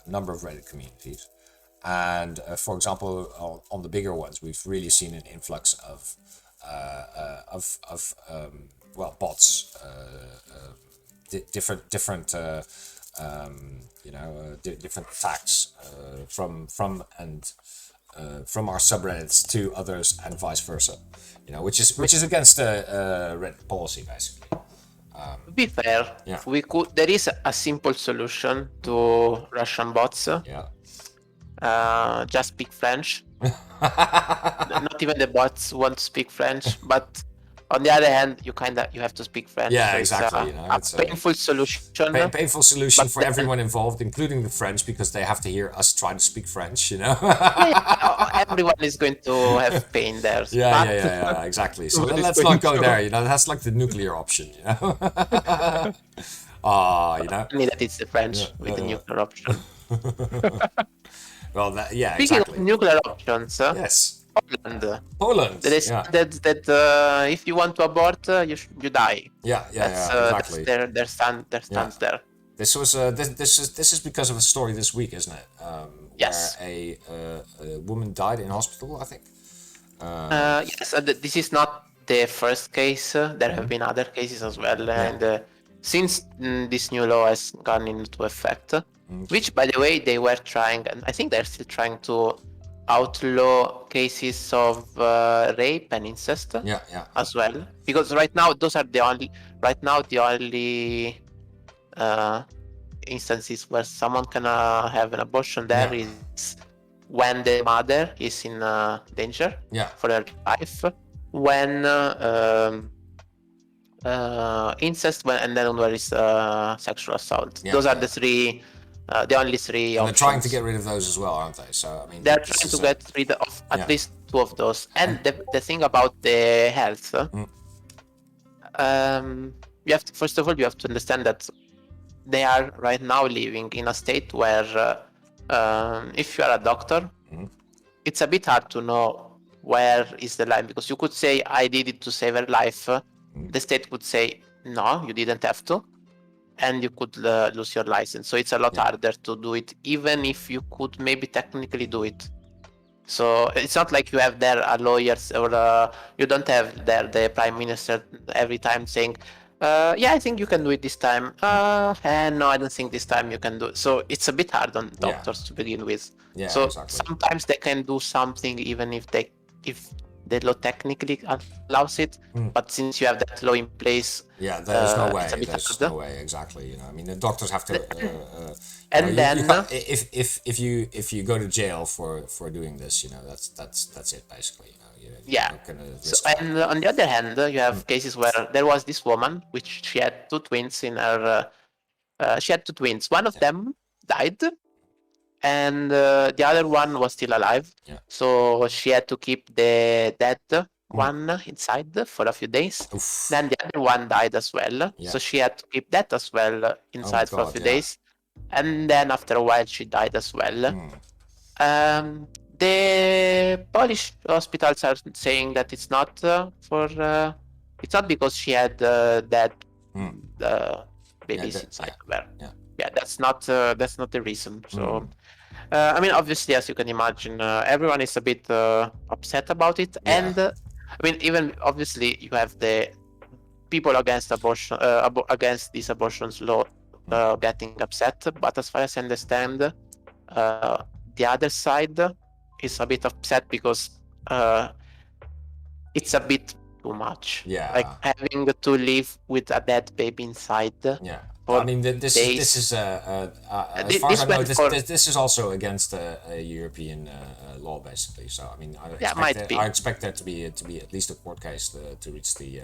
number of Reddit communities. And for example, on the bigger ones, we've really seen an influx of bots, different different attacks from our subreddits to others and vice versa. You know, which is against Reddit policy basically. To be fair, there is a simple solution to Russian bots. Just speak French. Not even the bots want to speak French, but on the other hand, you have to speak French. Yeah, so exactly. It's a painful solution. Painful solution for everyone involved, including the French, because they have to hear us try to speak French. You know. Everyone is going to have pain there. Yeah, exactly. So let's not go there. You know, that's like the nuclear option. You know. You know. I mean that it's the French with the nuclear option. Well, Speaking of nuclear options, yes. Poland. They said that if you want to abort, you die. Exactly. That's their stance there. This was this is because of a story this week, isn't it? Yes. Where a woman died in hospital, I think. Yes, this is not the first case. There have been other cases as well, and since this new law has gone into effect, which, by the way, they were trying, and I think they're still trying to outlaw cases of rape and incest as well, because right now the only instances where someone can have an abortion there is when the mother is in danger for her life, when incest, and then there is sexual assault. Those are the only three and options. they're trying to get rid of those as well, aren't they? So I mean, they're trying to get rid of at least two of those. And the thing about the health, you have to, first of all, you have to understand that they are right now living in a state where if you are a doctor, it's a bit hard to know where is the line, because you could say I did it to save her life. The state would say no, you didn't have to, and you could lose your license. So it's a lot harder to do it, even if you could maybe technically do it. So it's not like you have there a lawyers, or you don't have there the prime minister every time saying, yeah, I think you can do it this time. And no, I don't think this time you can do it. So it's a bit hard on doctors to begin with. Yeah, so exactly. Sometimes they can do something even if the law technically allows it, but since you have that law in place, there's no way. There's no way, exactly. You know, I mean, the doctors have to. And then if you go to jail for doing this, you know, that's it basically. You know, you're not gonna risk and on the other hand, you have cases where there was this woman which she had two twins in her. She had two twins. One of them died, and the other one was still alive. So she had to keep the dead one inside for a few days. Oof. Then the other one died as well. So she had to keep that as well inside for a few days. And then after a while she died as well. The Polish hospitals are saying that it's not it's not because she had dead babies inside her. That's not the reason. So I mean, obviously, as you can imagine, everyone is a bit upset about it. And I mean, even obviously you have the people against abortion, against this abortions law getting upset. But as far as I understand, the other side is a bit upset because it's a bit too much. Like having to live with a dead baby inside. I mean, this is as far as I know, this is also against a European law, basically. So I mean, I expect there to be at least a court case to reach the.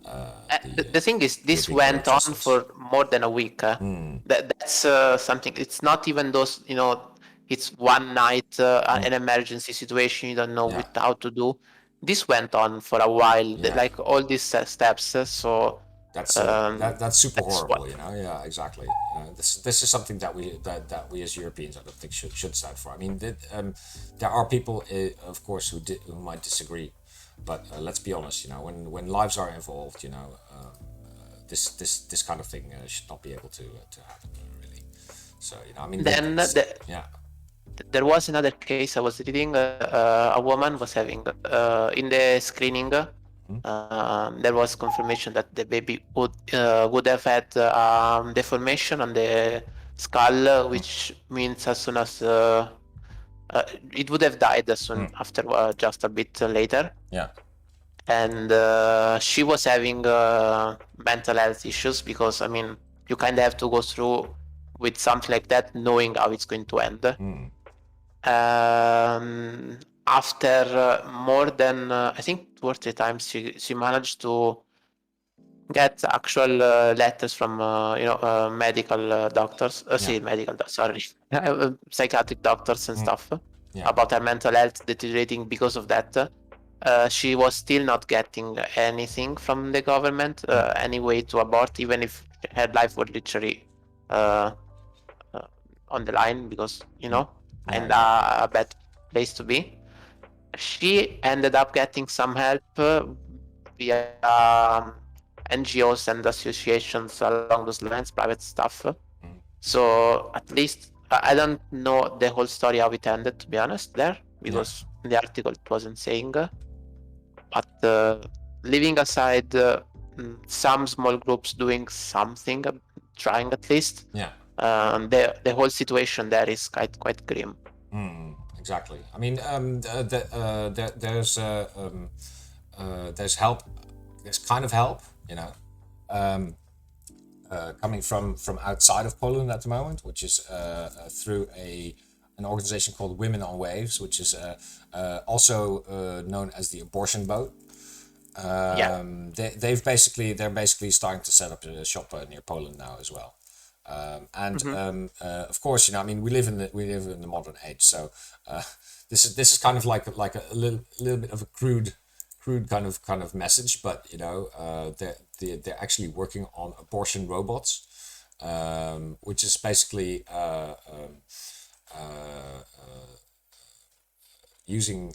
The thing is, this went on for more than a week. That's something. It's not even those, you know, it's one night, an emergency situation. You don't know how to do. This went on for a while, like all these steps. So that's super horrible, you know. Yeah, exactly. This is something that we as Europeans, I don't think should stand for. I mean, there are people, of course, who might disagree. But let's be honest, you know, when lives are involved, you know, this kind of thing should not be able to happen, really. So, you know, I mean, there was another case I was reading. A woman was having in the screening. There was confirmation that the baby would have had deformation on the skull, which means as soon as it would have died as soon after, just a bit later. And she was having mental health issues because, I mean, you kind of have to go through with something like that knowing how it's going to end. After more than I think 2 or 3 times, she managed to get actual letters from medical doctors. Psychiatric doctors and stuff about her mental health deteriorating because of that. She was still not getting anything from the government, any way to abort, even if her life was literally on the line, because, you know, and a bad place to be. She ended up getting some help via NGOs and associations along those lines, private stuff. So at least I don't know the whole story how it ended, to be honest, there, because in the article it wasn't saying. But leaving aside some small groups doing something, trying at least, the whole situation there is quite grim. Exactly. I mean, there's help. There's kind of help, you know, coming from outside of Poland at the moment, which is through an organization called Women on Waves, which is also known as the Abortion Boat. they're basically starting to set up a shop near Poland now as well. Of course, I mean, we live in the modern age, so this is kind of like a little bit of a crude kind of message, but they're actually working on abortion robots, which is basically using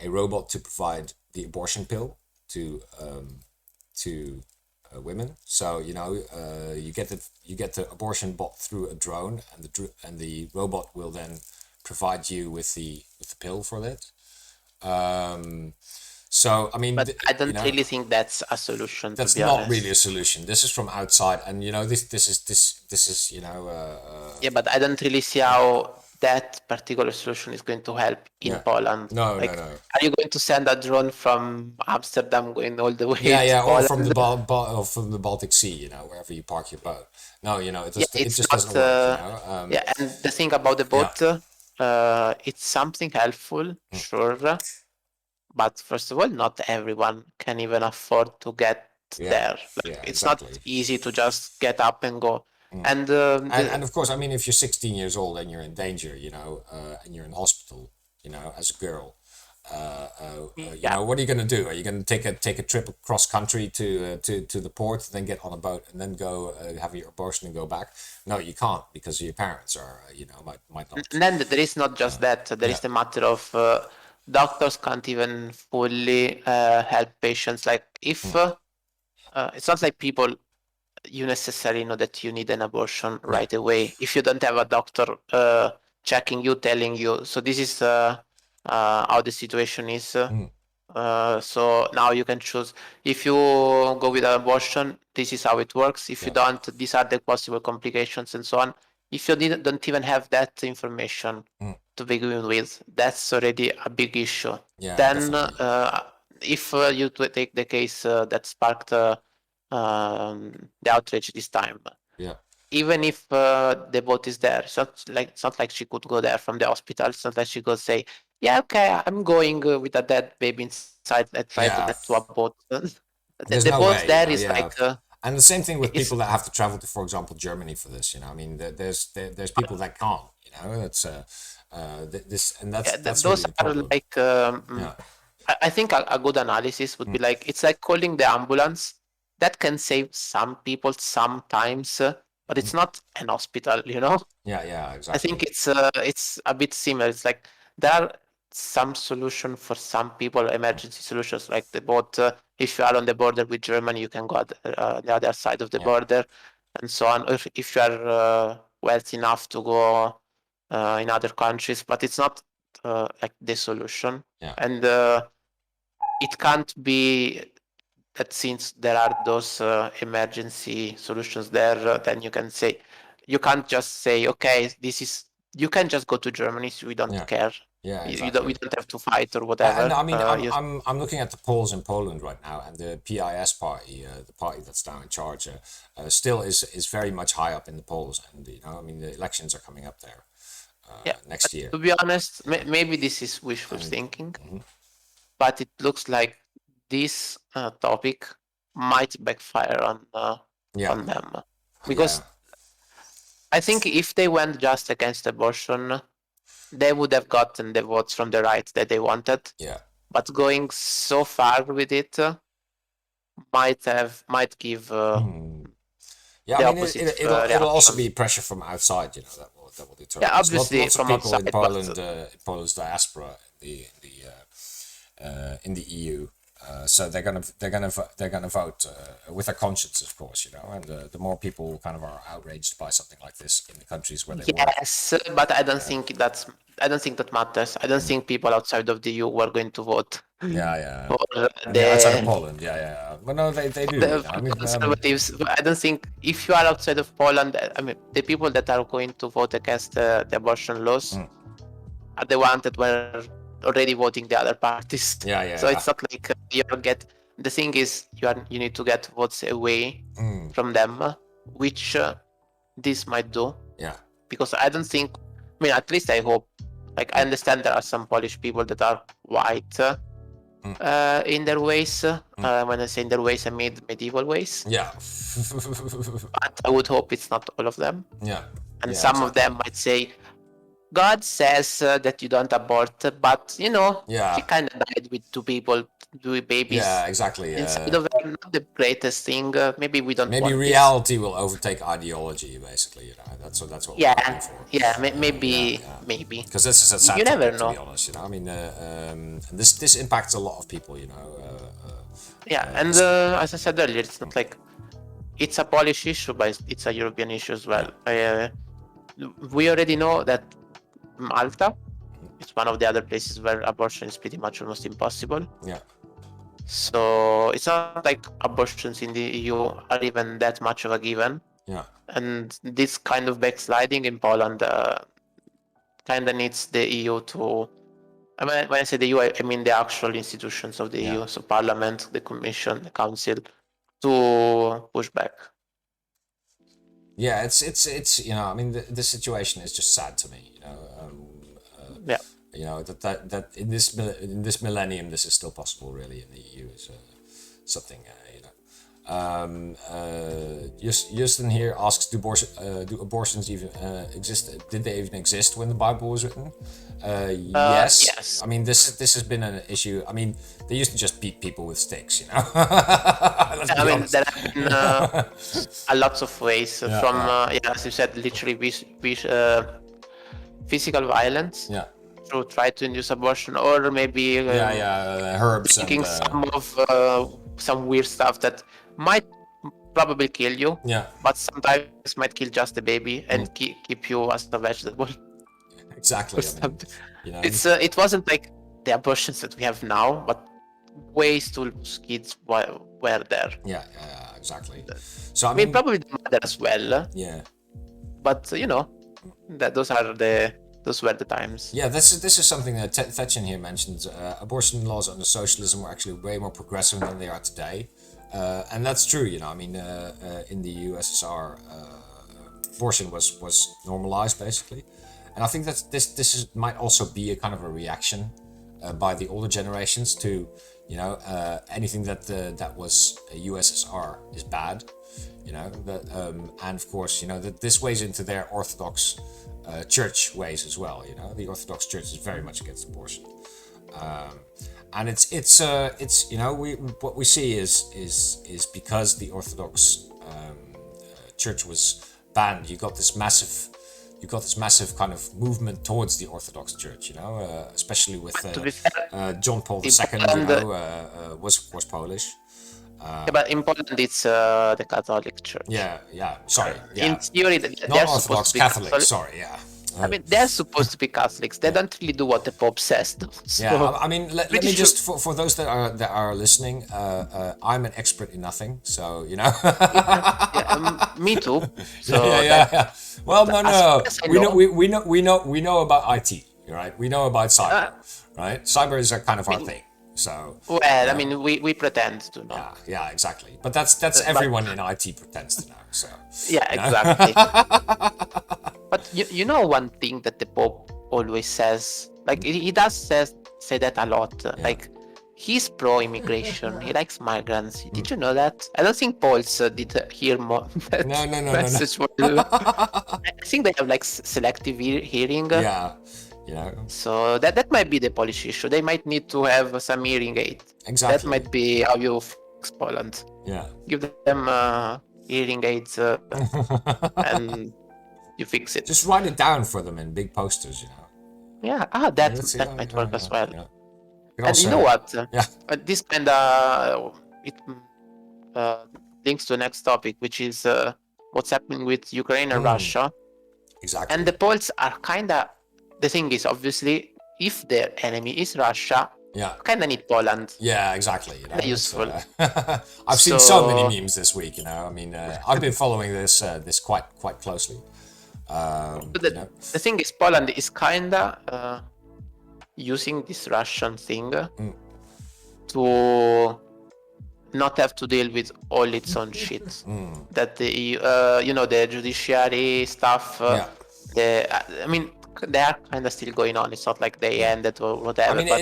a robot to provide the abortion pill to women. So you get the abortion bot through a drone, and the robot will then provide you with the pill for that. So I mean, but I don't really think that's a solution. That's to be not honest. really a solution. This is from outside, and this is Yeah, but I don't really see how that particular solution is going to help in Poland. No. Are you going to send a drone from Amsterdam going all the way to or Poland? from the Baltic Sea, wherever you park your boat. No, it it's just not, doesn't work. and the thing about the boat, it's something helpful, sure, but first of all, not everyone can even afford to get there. It's not easy to just get up and go. And of course, I mean, if you're 16 years old and you're in danger, and you're in hospital, as a girl, what are you going to do? Are you going to take a trip across country to the port, then get on a boat, and then go have your abortion and go back? No, you can't, because your parents are, might not. And then there is not just that. There is the matter of doctors can't even fully help patients. Like if it's not like people, you necessarily know that you need an abortion right away. If you don't have a doctor checking you, telling you. So this is how the situation is. So now you can choose. If you go with an abortion, this is how it works. If you don't, these are the possible complications and so on. If you don't even have that information to begin with, that's already a big issue. Then if you take the case that sparked the outrage this time, even if the boat is there, it's not like she could go there from the hospital. It's not like she could say, yeah, okay, I'm going with a dead baby inside. I try to abort. There's the no boat way, there is like and the same thing with people that have to travel to, for example, Germany for this. I mean, there's people that can't. It's this, and that's those really the problem. Like I think a good analysis would be like, it's like calling the ambulance. That can save some people sometimes, but it's not an hospital, Yeah, exactly. I think it's a bit similar. It's like there are some solution for some people, emergency solutions, like the boat. If you are on the border with Germany, you can go at the other side of the border, and so on. If you are wealthy enough to go in other countries, but it's not like the solution. And it can't be that since there are those emergency solutions there, then you can't just say, okay, you can just go to Germany, so we don't care. Yeah, exactly. We don't have to fight or whatever. And I mean, I'm looking at the polls in Poland right now, and the PIS party, the party that's now in charge, still is very much high up in the polls. And I mean, the elections are coming up there next year. To be honest, maybe this is wishful thinking, but it looks like this topic might backfire on them, because I think if they went just against abortion, they would have gotten the votes from the right that they wanted. But going so far with it might give the opposite. It'll also be pressure from outside, that will determine. Yeah, obviously lots from of people outside, in Poland, Poland's diaspora in the EU. So they're gonna vote with their conscience, of course, and the more people kind of are outraged by something like this in the countries where they work. Yes, but I don't think that matters. I don't think people outside of the EU were going to vote. Outside of Poland, but no, they do. Conservatives. I don't think if you are outside of Poland, I mean, the people that are going to vote against the abortion laws are the ones that were already voting the other parties. So it's not like the thing is you need to get votes away from them, which this might do. Because I don't think, I mean, at least I hope Like, I understand there are some Polish people that are white in their ways. When I say in their ways, I mean medieval ways. Yeah. But I would hope it's not all of them. Yeah. And Yeah, some of exactly. them might say, God says that you don't abort, but Yeah. she kind of died with two babies. Yeah, exactly. Inside of her, not the greatest thing. Maybe we don't Maybe want reality will overtake ideology, basically. That's what this. we're Yeah, hoping for. yeah, maybe. Because this is a sad You never topic, to know. be honest. I mean, this impacts a lot of people. Yeah, and as I said earlier, it's not like it's a Polish issue, but it's a European issue as well. We already know that Malta is one of the other places where abortion is pretty much almost impossible. Yeah. So it's not like abortions in the EU are even that much of a given. Yeah. And this kind of backsliding in Poland kind of needs the EU to. I mean, when I say the EU, I mean the actual institutions of the EU, so Parliament, the Commission, the Council, to push back. Yeah, it's I mean, the situation is just sad to me. Yeah. That in this millennium, this is still possible, really, in the EU is something. Justin here asks, do abortions even exist? Did they even exist when the Bible was written? Yes. Yes. I mean, this has been an issue. I mean, they used to just beat people with sticks, I mean, there have been a lots of ways from, as you said, literally physical violence. Yeah. To try to induce abortion, or maybe herbs drinking and some weird stuff that might probably kill you. Yeah. But sometimes might kill just the baby and keep you as a vegetable. Exactly. It wasn't like the abortions that we have now, but ways to lose kids were there. Yeah, exactly. So I mean probably the mother as well. Yeah. But that those were the times. Yeah, this is something that Fetchin here mentioned. Abortion laws under socialism were actually way more progressive than they are today, and that's true. I mean, in the USSR, abortion was normalized basically, and I think that this might also be a kind of a reaction by the older generations to anything that was USSR is bad, and of course that this weighs into their orthodox church ways as well. The Orthodox Church is very much against abortion, and it's what we see is because the Orthodox Church was banned, you got this massive kind of movement towards the Orthodox Church, especially with John Paul II, was Polish. But in Poland, it's the Catholic Church. Yeah. Sorry. Yeah. In theory, not Orthodox Catholic. Sorry. Yeah. I mean, they're supposed to be Catholics. They don't really do what the Pope says. So I mean, let me just for those that are listening, I'm an expert in nothing, so me too. So yeah. Well, no. We know about IT, right? We know about cyber, right? Cyber is a kind of our thing. So I mean, we pretend to know. Yeah, exactly. But that's everyone in IT pretends to know. So exactly. But one thing that the Pope always says, like he does say that a lot. Like he's pro-immigration. He likes migrants. Did you know that? I don't think Poles did hear more. No. Message. I think they have like selective hearing. So that might be the Polish issue. They might need to have some hearing aid. Exactly. That might be how you fix Poland. Yeah. Give them hearing aids and you fix it. Just write it down for them in big posters, Yeah. That might work as well. Yeah. And also, you know what? Yeah. This kind it links to the next topic, which is what's happening with Ukraine and Russia. Exactly. And the Poles are kind of. The thing is, obviously, if their enemy is Russia, kind of need Poland. Yeah, exactly. Useful. I've seen so many memes this week. I mean, I've been following this quite closely. But the thing is, Poland is kind of using this Russian thing to not have to deal with all its own shit. That the the judiciary stuff. I mean, they are kind of still going on. It's not like they ended or whatever. I mean, but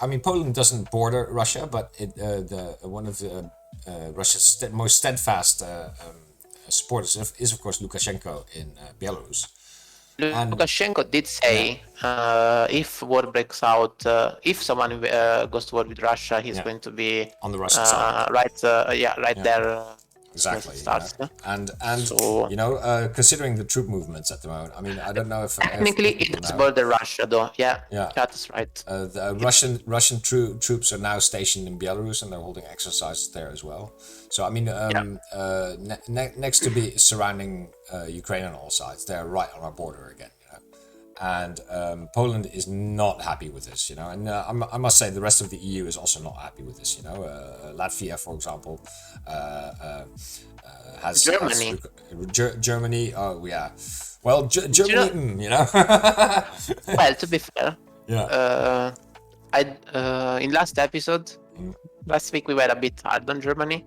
I mean, Poland doesn't border Russia, but one of the Russia's most steadfast supporters is of course Lukashenko in Belarus. Lukashenko did say if war breaks out, if someone goes to war with Russia, he's going to be on the Russian side. Right there. Exactly. Starts, And so, considering the troop movements at the moment, I mean, I don't know if technically it's border Russia, though. Yeah, that's right. The Russian troops are now stationed in Belarus, and they're holding exercises there as well. So I mean, next to be surrounding Ukraine on all sides, they're right on our border again. And Poland is not happy with this, and I must say the rest of the EU is also not happy with this. Latvia, for example, has Germany. Germany. Oh yeah, well, Germany. Well, to be fair, in last episode, last week we were a bit hard on Germany.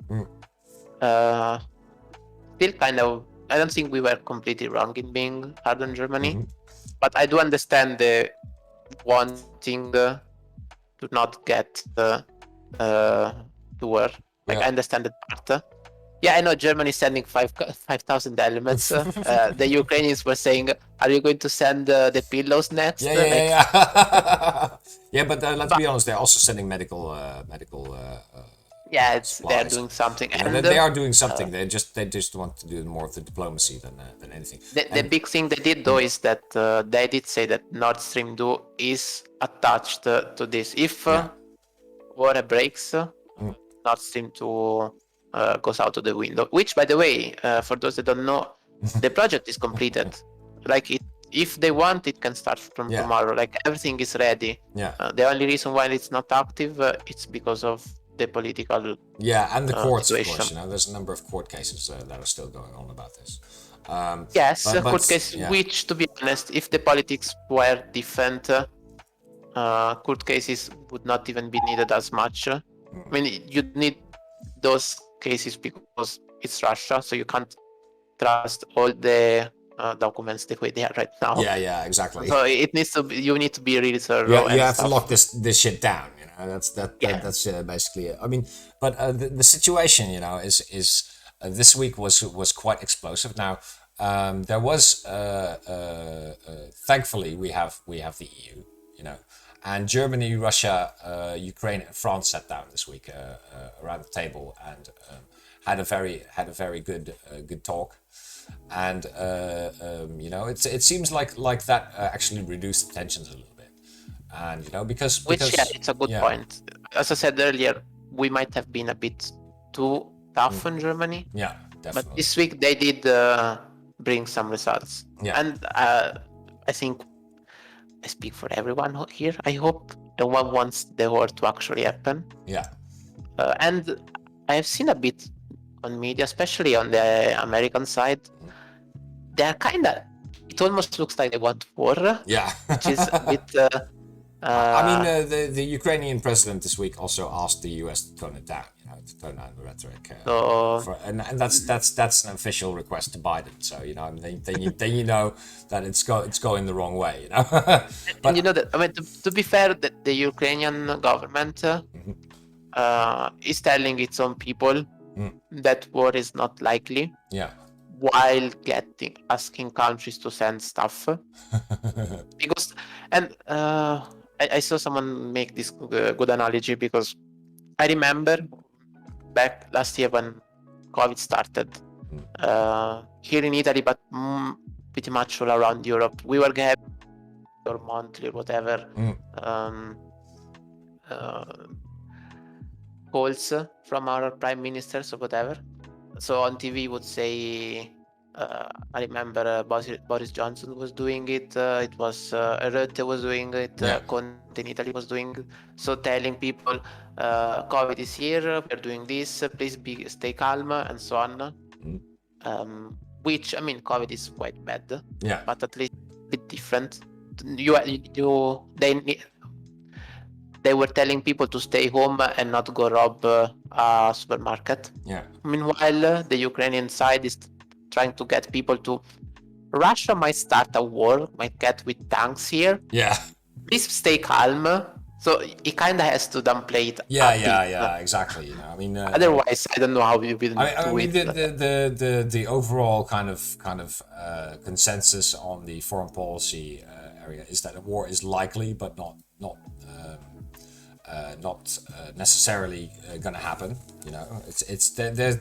Still kind of, I don't think we were completely wrong in being hard on Germany. But I do understand the wanting to not get to war. Like, I understand that part. Yeah, I know Germany is sending 5,000 elements. The Ukrainians were saying, "Are you going to send the pillows next?" Yeah, but let's be honest, they're also sending medical. They're doing something. And they are doing something. They just want to do more of the diplomacy than anything. The big thing they did though is that they did say that Nord Stream 2 is attached to this. If war breaks, Nord Stream 2 goes out of the window. Which, by the way, for those that don't know, the project is completed. Like if they want, it can start from tomorrow. Like everything is ready. The only reason why it's not active, it's because of the political and the courts situation. Of course, there's a number of court cases that are still going on about this. Court cases, which, to be honest, if the politics were different, court cases would not even be needed as much. I mean, you'd need those cases because it's Russia, so you can't trust all the documents the way they are right now. Yeah, exactly. So it needs to be, you need to be really thorough. You have to lock this shit down. That's basically it. I mean, but the situation, is this week was quite explosive. Now, there was thankfully we have the EU, and Germany, Russia, Ukraine, and France sat down this week around the table and had a very good talk. And it seems like that actually reduced the tensions a little bit. And because it's a good point. As I said earlier, we might have been a bit too tough on Germany. Yeah, definitely. But this week they did bring some results. Yeah. And I think I speak for everyone here. I hope no one wants the war to actually happen. Yeah. And I have seen a bit on media, especially on the American side. They're it almost looks like they want war. Yeah. Which is a bit... I mean, the Ukrainian president this week also asked the US to tone it down, to tone down the rhetoric. And that's an official request to Biden. So then you know that it's going the wrong way. But and that, I mean, to be fair, the Ukrainian government is telling its own people that war is not likely. Yeah. While asking countries to send stuff. Because I saw someone make this good analogy, because I remember back last year when COVID started here in Italy, but pretty much all around Europe, we were having or monthly or whatever calls from our prime ministers or whatever. So on TV would say, I remember Boris Johnson was doing it. It was Rutte was doing it. Conte in Italy was doing. So telling people, COVID is here. We're doing this. Please stay calm and so on. Which, I mean, COVID is quite bad. Yeah. But at least a bit different. They were telling people to stay home and not go rob a supermarket. Yeah. Meanwhile, the Ukrainian side is trying to get people to Russia might start a war, might get with tanks here. Yeah. Please stay calm. So he kind of has to downplay it. Yeah, exactly. You know, I mean, otherwise, I don't know how we will do I mean, it. the overall kind of consensus on the foreign policy area is that a war is likely, but not necessarily going to happen. You know,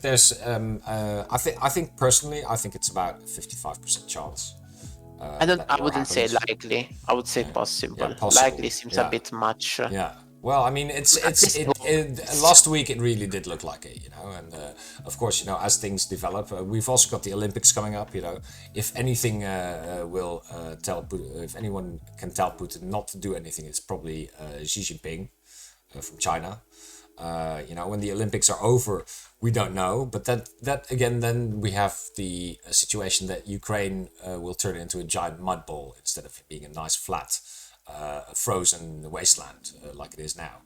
there's I think personally, I think it's about 55% chance. I wouldn't say likely. I would say possible. possible. Likely seems a bit much. Yeah. Well, I mean, last week it really did look like it, you know, and of course, you know, as things develop, we've also got the Olympics coming up, you know. If anything will tell Putin, if anyone can tell Putin not to do anything, it's probably Xi Jinping from China. You know, when the Olympics are over, we don't know, but that again, then we have the situation that Ukraine will turn into a giant mud ball instead of being a nice flat frozen wasteland like it is now.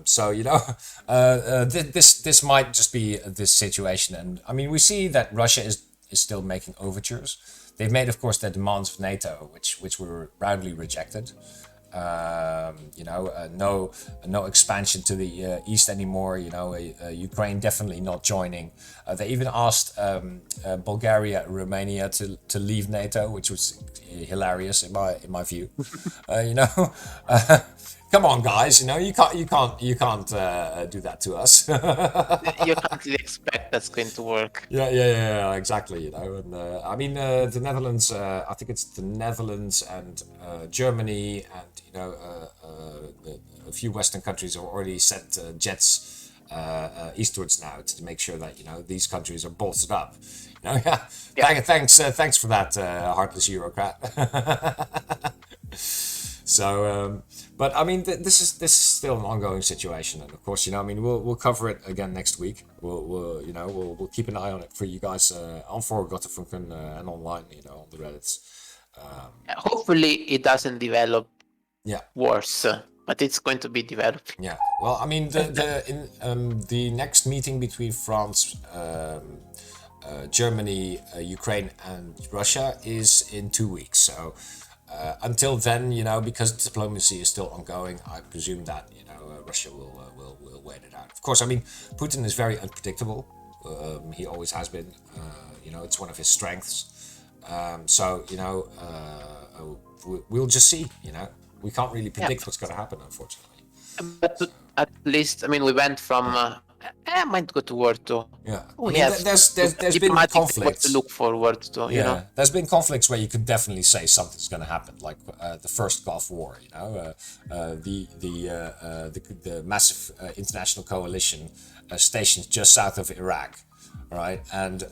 So you know, this might just be this situation, and I mean, we see that Russia is still making overtures. They've made, of course, their demands of NATO, which were roundly rejected. You know, no expansion to the east anymore. You know, Ukraine definitely not joining. They even asked Bulgaria, Romania to leave NATO, which was hilarious in my view. You know, come on, guys. You know, you can't do that to us. You can't really expect that's going to work. Yeah, exactly. You know, and I mean, the Netherlands. I think it's the Netherlands and Germany, and you know, a few Western countries have already sent jets eastwards now to make sure that, you know, these countries are bolstered up. You know, thanks for that, heartless Eurocrat. So, but I mean, this is still an ongoing situation, and of course, you know, I mean, we'll cover it again next week. We'll keep an eye on it for you guys on Forum Gottefunken and online, you know, on the Reddits. Hopefully, it doesn't develop worse, but it's going to be developing. Yeah. Well, I mean, the next meeting between France, Germany, Ukraine, and Russia is in 2 weeks. So. Until then, you know, because diplomacy is still ongoing, I presume that, you know, Russia will wait it out. Of course, I mean, Putin is very unpredictable. He always has been. You know, it's one of his strengths. So, you know, we'll just see. You know, we can't really predict what's going to happen, unfortunately. But at least, I mean, we went from. I might go to war too. Yeah, I mean, there's been conflicts to look forward to. You know, there's been conflicts where you could definitely say something's going to happen, like the first Gulf War. You know, the massive international coalition stationed just south of Iraq, right? And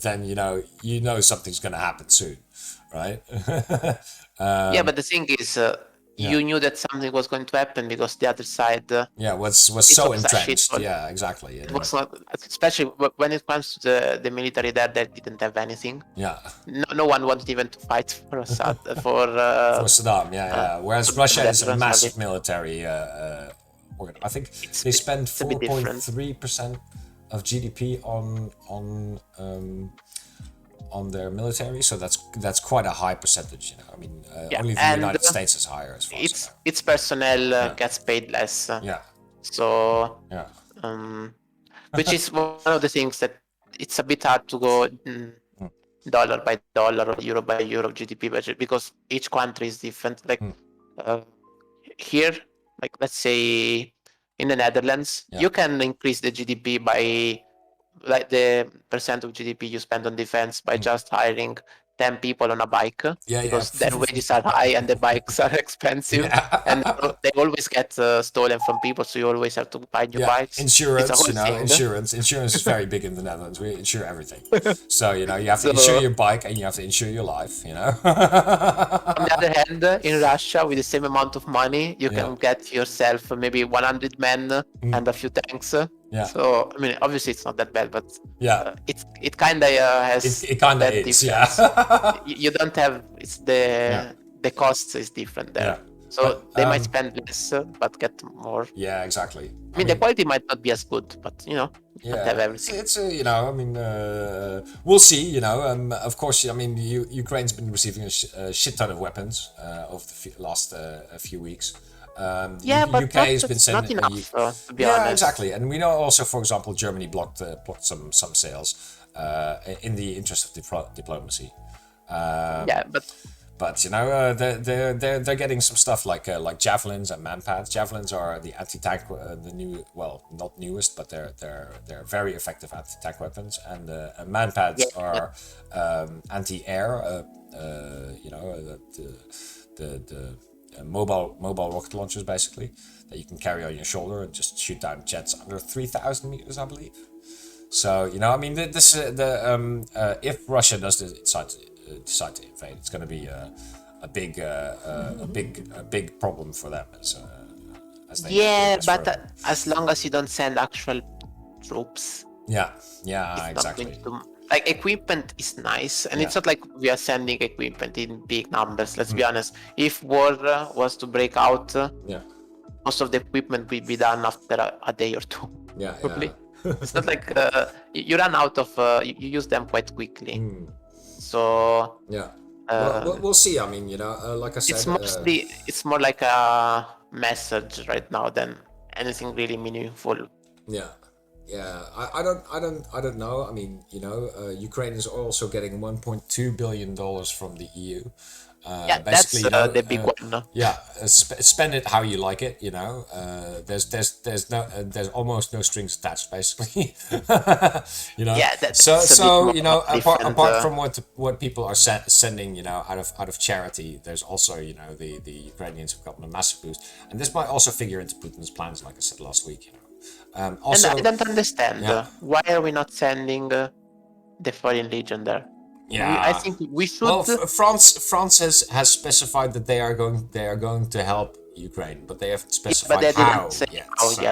then you know something's going to happen soon, right? Yeah, but the thing is. You knew that something was going to happen because the other side was so entrenched. Yeah, exactly. It was not, especially when it comes to the military there, they didn't have anything. Yeah. No one wanted even to fight for Assad, for Saddam. Yeah. Whereas Russia is a massive military organ. I think they spend 4.3% of GDP on their military, so that's quite a high percentage. You know, I mean, only the United States is higher as far as I know. Its personnel gets paid less. So which is one of the things that it's a bit hard to go dollar by dollar or euro by euro GDP budget, because each country is different. Like here, like let's say in the Netherlands, you can increase the GDP by like the percent of GDP you spend on defense by just hiring 10 people on a bike, because their wages are high and the bikes are expensive, and they always get stolen from people, so you always have to buy new bikes. Insurance, you know, insurance is very big in the Netherlands. We insure everything, so you know, you have to insure your bike and you have to insure your life, you know. On the other hand, in Russia, with the same amount of money, you can get yourself maybe 100 men and a few tanks. So I mean, obviously it's not that bad, but it kind of has. It kind of is, You don't have. It's the cost is different there. So they might spend less, but get more. Yeah, exactly. I mean, the quality might not be as good, but you yeah, have everything. it's I mean, we'll see. Of course, I mean, Ukraine's been receiving a shit ton of weapons over the last few weeks. But UK has been sending not enough, to be honest. Exactly, and we know also, for example, Germany blocked some sales in the interest of diplomacy. But they're getting some stuff like javelins and manpads. Javelins are the anti-tank, the new, well, not newest, but they're very effective anti-tank weapons, and manpads are anti-air. The mobile rocket launchers, basically, that you can carry on your shoulder and just shoot down jets under 3,000 meters, I believe. So I mean, if Russia does decide to invade, it's going to be a big problem for them as they but as long as you don't send actual troops. Exactly. Like, equipment is nice, and it's not like we are sending equipment in big numbers. Let's be honest. If war was to break out, most of the equipment will be done after a day or two. Probably. It's not like you run out of. You use them quite quickly. So we'll see. I mean, like I said, it's more like a message right now than anything really meaningful. I don't know. I mean, Ukraine is also getting $1.2 billion from the EU. Basically, that's the big one. Spend it how you like it. There's almost no strings attached, basically. Apart from what people are sending, out of charity, there's also the Ukrainians have gotten a massive boost, and this might also figure into Putin's plans, like I said last week. Also, and I don't understand why are we not sending the Foreign Legion there? I think we should. Well, France has specified that they are going to help Ukraine, but they haven't specified how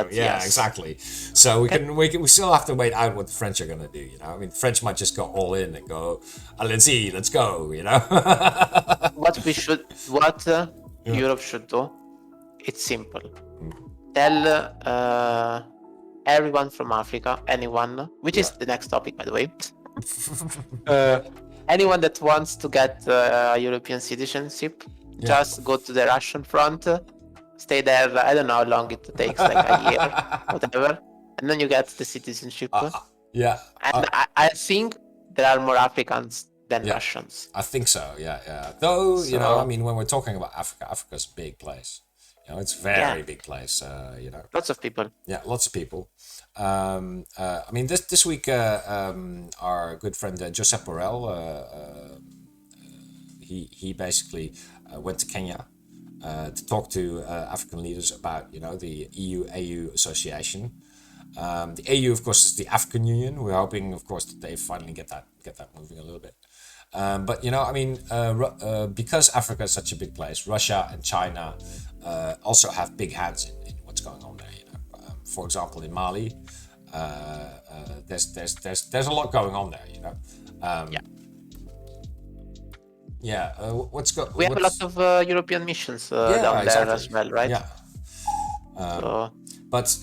yet. Exactly. So we still have to wait out what the French are going to do. I mean, the French might just go all in and go, let's go. What Europe should do? It's simple. Tell everyone from Africa, anyone, which is the next topic, by the way. Anyone that wants to get European citizenship, just go to the Russian front, stay there. I don't know how long it takes, like a year, whatever, and then you get the citizenship. And I think there are more Africans than Russians. I think so. Though I mean, when we're talking about Africa, Africa's a big place. It's a very big place. Lots of people. Yeah, lots of people. I mean, this week, our good friend Josep Borrell, he basically went to Kenya to talk to African leaders about the EU-AU association. The AU, of course, is the African Union. We're hoping, of course, that they finally get that moving a little bit. But I mean, because Africa is such a big place, Russia and China also have big hands in what's going on there. For example, in Mali, there's a lot going on there. We have a lot of European missions down there as well, right? But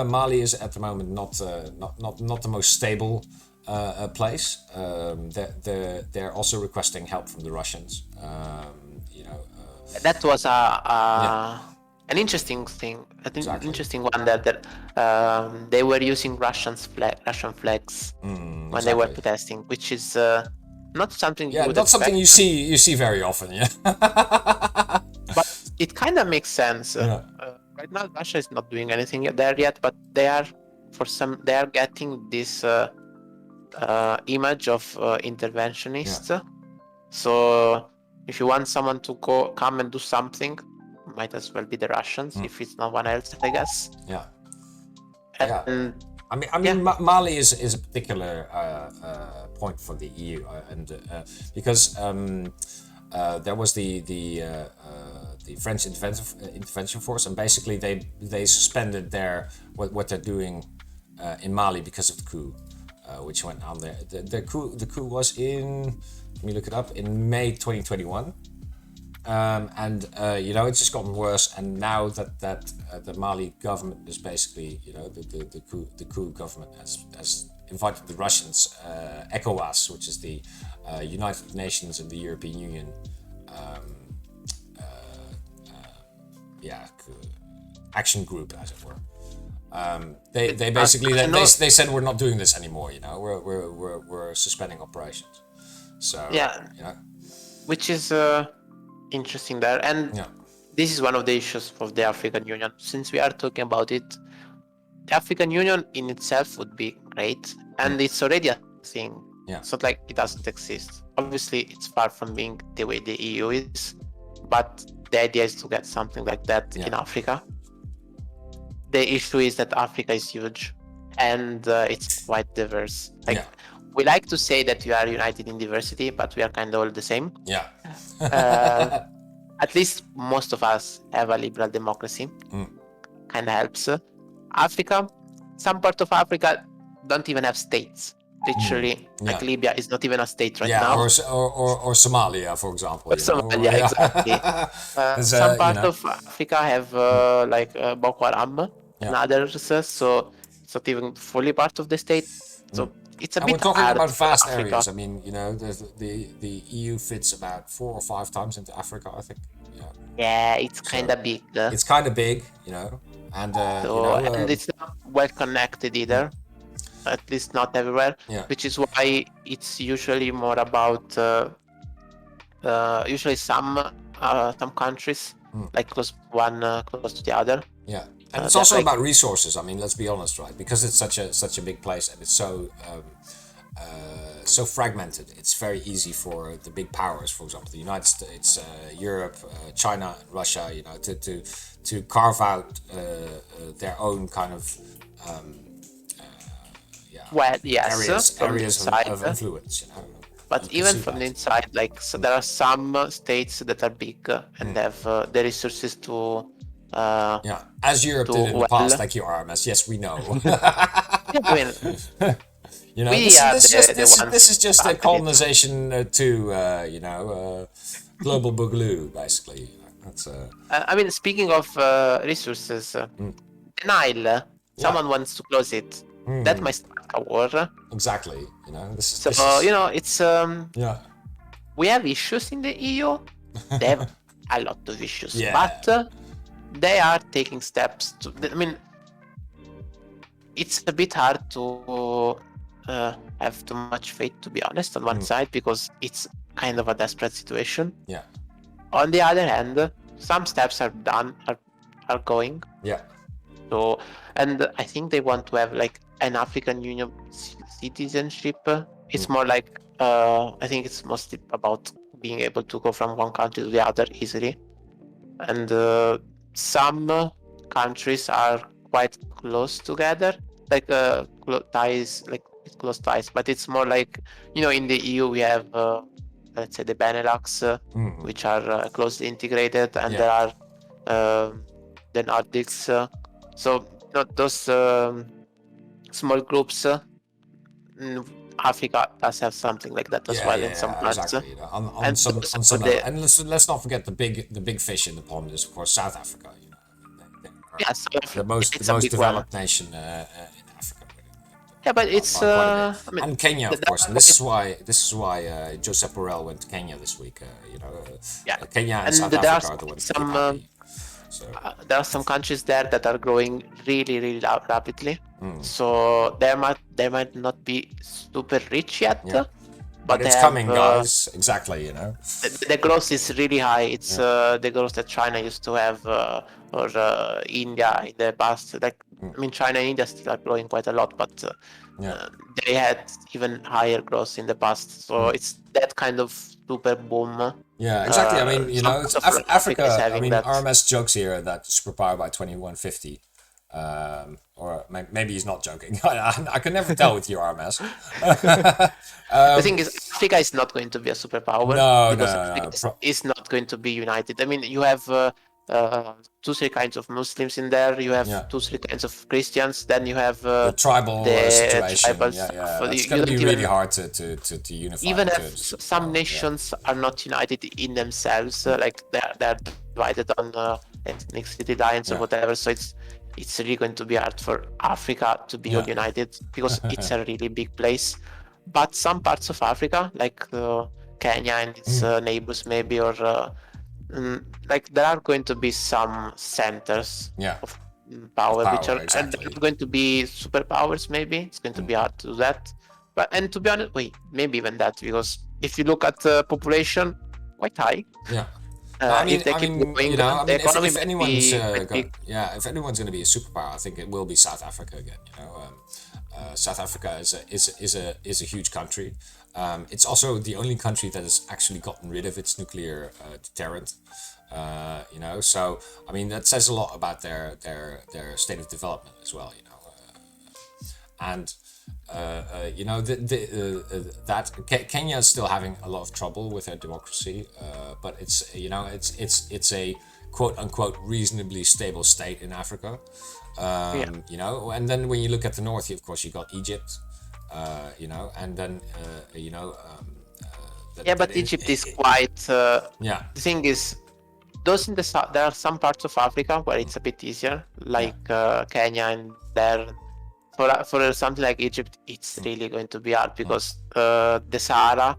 Mali is at the moment not the most stable place. They're also requesting help from the Russians. That was an interesting thing. Interesting one that they were using Russian flags when they were protesting, which is not something you would expect. Something you see very often. But it kind of makes sense. Right now, Russia is not doing anything there yet, but they are getting this image of interventionist. So if you want someone to come and do something, might as well be the Russians if it's no one else, I guess. I mean, Mali is a particular point for the EU, because there was the French intervention force, and basically they suspended what they're doing in Mali because of the coup, which went on there. The coup was in, let me look it up, in May 2021. It's just gotten worse. And now that the Mali government is basically, the coup government has invited the Russians, ECOWAS, which is the United Nations and the European Union, action group, as it were. They basically they said we're not doing this anymore. We're suspending operations. So which is interesting there, and this is one of the issues of the African Union. Since we are talking about it, the African Union in itself would be great, and it's already a thing. It's not like it doesn't exist. Obviously, it's far from being the way the EU is, but the idea is to get something like that in Africa. The issue is that Africa is huge, and it's quite diverse. We like to say that we are united in diversity, but we are kind of all the same. At least most of us have a liberal democracy. Kind of helps. Africa, some part of Africa don't even have states. Literally, like Libya is not even a state right now. Or Somalia, for example. Somalia, exactly. Some part of Africa have Boko Haram and others, so it's not even fully part of the state. So it's a bit we're talking hard about vast Africa. areas. I mean, the EU fits about 4 or 5 times into Africa, I think. Yeah, it's kind of big. It's kind of big, and and it's not well connected either. At least not everywhere. Which is why it's usually more about usually some countries like close to the other. And it's also about resources. I mean, let's be honest, right? Because it's such a big place and it's so fragmented. It's very easy for the big powers, for example, the United States, Europe, China, Russia, to carve out their own kind of areas of influence. But even from the inside, there are some states that are big and have the resources to. As Europe did in the past, like your RMS. Yes, we know. This is just a colonization to global boogaloo, basically. That's. I mean, speaking of resources, the Nile. Someone wants to close it. That might start a war. Exactly. It's we have issues in the EU. They have a lot of issues, but they are taking steps to. I mean, it's a bit hard to have too much faith, to be honest, on one side, because it's kind of a desperate situation. On the other hand, some steps are done, are going. So, and I think they want to have an African Union citizenship. It's more like I think it's mostly about being able to go from one country to the other easily. And some countries are quite close together, close ties, but it's more in the EU we have let's say the Benelux, which are closely integrated, and there are the Nordics. So those small groups. Africa does have something like that as well in some parts. Exactly. On some level. And let's not forget the big fish in the pond is of course South Africa. The most developed nation in Africa. Yeah, but it's and Kenya, of course. And this is why Joseph Borrell went to Kenya this week. Kenya and South Africa are the ones that are happy. So. There are some countries there that are growing really, really rapidly. So they might not be super rich yet, but it's coming, guys. Exactly, The growth is really high. It's the growth that China used to have, or India in the past. I mean, China and India still are growing quite a lot, but they had even higher growth in the past. So it's that kind of super boom. Yeah, exactly. I mean, it's Africa. I mean, RMS jokes here that superpower by 2150. Or maybe he's not joking. I can never tell with you, RMS. The thing is, Africa is not going to be a superpower. No. It's not going to be united. I mean, you have two, three kinds of Muslims in there. You have two, three kinds of Christians. Then you have the tribal the situation. tribal Yeah, stuff. that's You going to be don't really even hard to unify. even if some nations are not united in themselves, like they're divided on ethnicity lines or whatever. So it's really going to be hard for Africa to be all united because it's a really big place. But some parts of Africa, like Kenya and its neighbors, maybe, or like there are going to be some centers of power, which are and they're going to be superpowers. Maybe it's going to be hard to do that. But and to be honest, maybe even that, because if you look at the population, quite high. If they keep going, the economy if might anyone's be if anyone's going to be a superpower, I think it will be South Africa again. South Africa is a huge country. It's also the only country that has actually gotten rid of its nuclear deterrent. So I mean that says a lot about their state of development as well. And that Kenya is still having a lot of trouble with their democracy, but it's a quote unquote reasonably stable state in Africa. And then when you look at the north, of course you got Egypt, and then but Egypt is quite. The thing is, those in the south, there are some parts of Africa where it's a bit easier, like Kenya, and there. For something like Egypt, it's really going to be hard because the Sahara,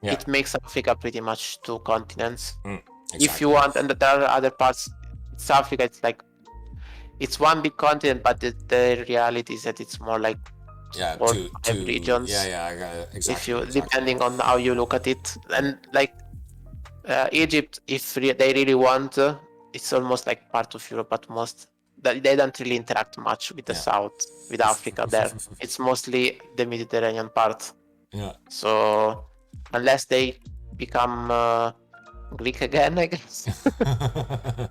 it makes Africa pretty much two continents. Exactly. If you want, and there are other parts, South Africa, it's like it's one big continent, but the reality is that it's more like five regions. Exactly. If you depending on how you look at it, and like Egypt, if they really want, it's almost like part of Europe at most. They don't really interact much with the south, with Africa there. It's mostly the Mediterranean part. So unless they become Greek again, I guess,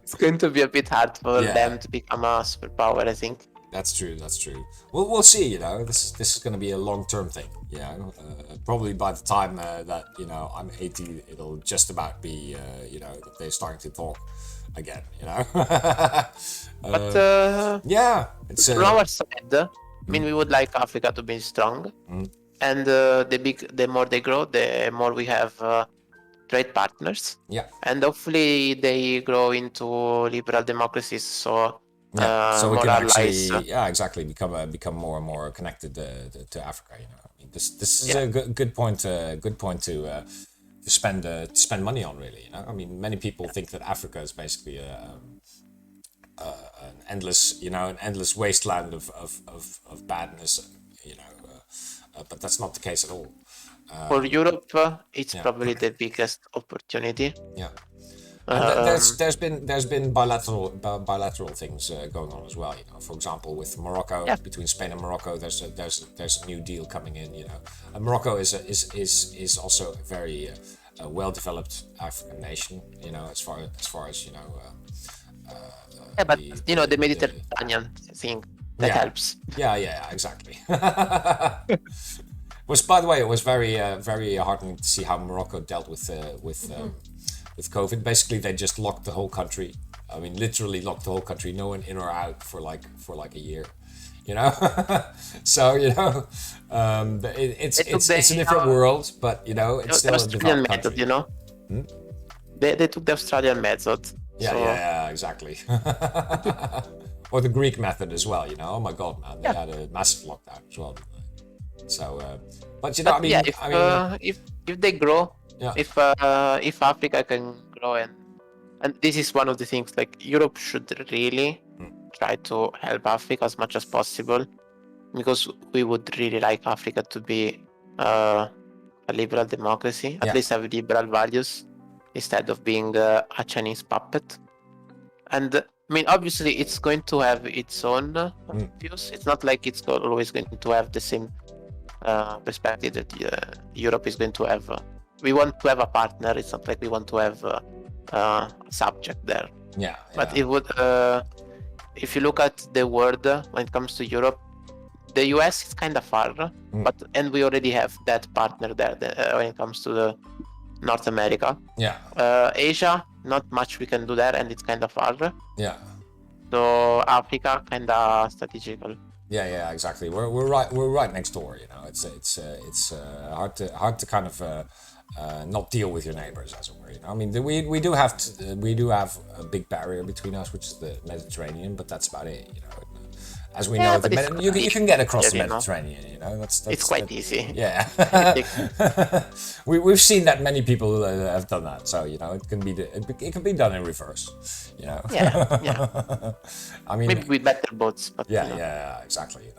it's going to be a bit hard for them to become a superpower, I think. That's true. We'll see. This is going to be a long-term thing. Probably by the time that I'm 80, it'll just about be that they're starting to talk again. But it's from our side, I mean, we would like Africa to be strong, and the more they grow, the more we have trade partners. And hopefully they grow into liberal democracies. So so we more can allies, actually become more and more connected to Africa. I mean, this is a good point. Good point to spend money on. Really, I mean, many people think that Africa is basically an endless wasteland of badness. But that's not the case at all. For Europe, it's probably the biggest opportunity. And there's been bilateral things going on as well. For example, with Morocco, between Spain and Morocco, there's a new deal coming in. And Morocco is also a very well-developed African nation. As far as but the Mediterranean thing that helps. Exactly. By the way, it was very very heartening to see how Morocco dealt with COVID. Basically, they just locked the whole country. I mean, literally locked the whole country. No one in or out for like a year. So it's a different world, but it's still a developed country. They took the Australian method. Exactly. Or the Greek method as well. Oh my God, man, they had a massive lockdown as well. So, but I mean, if they grow. If Africa can grow, and this is one of the things, like Europe should really try to help Africa as much as possible, because we would really like Africa to be a liberal democracy, at least have liberal values instead of being a Chinese puppet. And I mean, obviously, it's going to have its own views. It's not like it's always going to have the same perspective that Europe is going to have. We want to have a partner. It's not like we want to have a subject there. But it would, if you look at the world when it comes to Europe, the US is kind of far, and we already have that partner there when it comes to the North America. Asia, not much we can do there, and it's kind of hard. Yeah. So Africa kind of strategical. Yeah, exactly. We're right next door. You know, it's hard to kind of not deal with your neighbors, as it were. You know, I mean, we do have a big barrier between us, which is the Mediterranean, but that's about it. You know, as we know, you can get across the Mediterranean. You know, that's it's quite easy. Yeah, we've seen that many people have done that. So you know, it can be done in reverse. You know. Yeah. I mean, maybe with better boats, but yeah, exactly.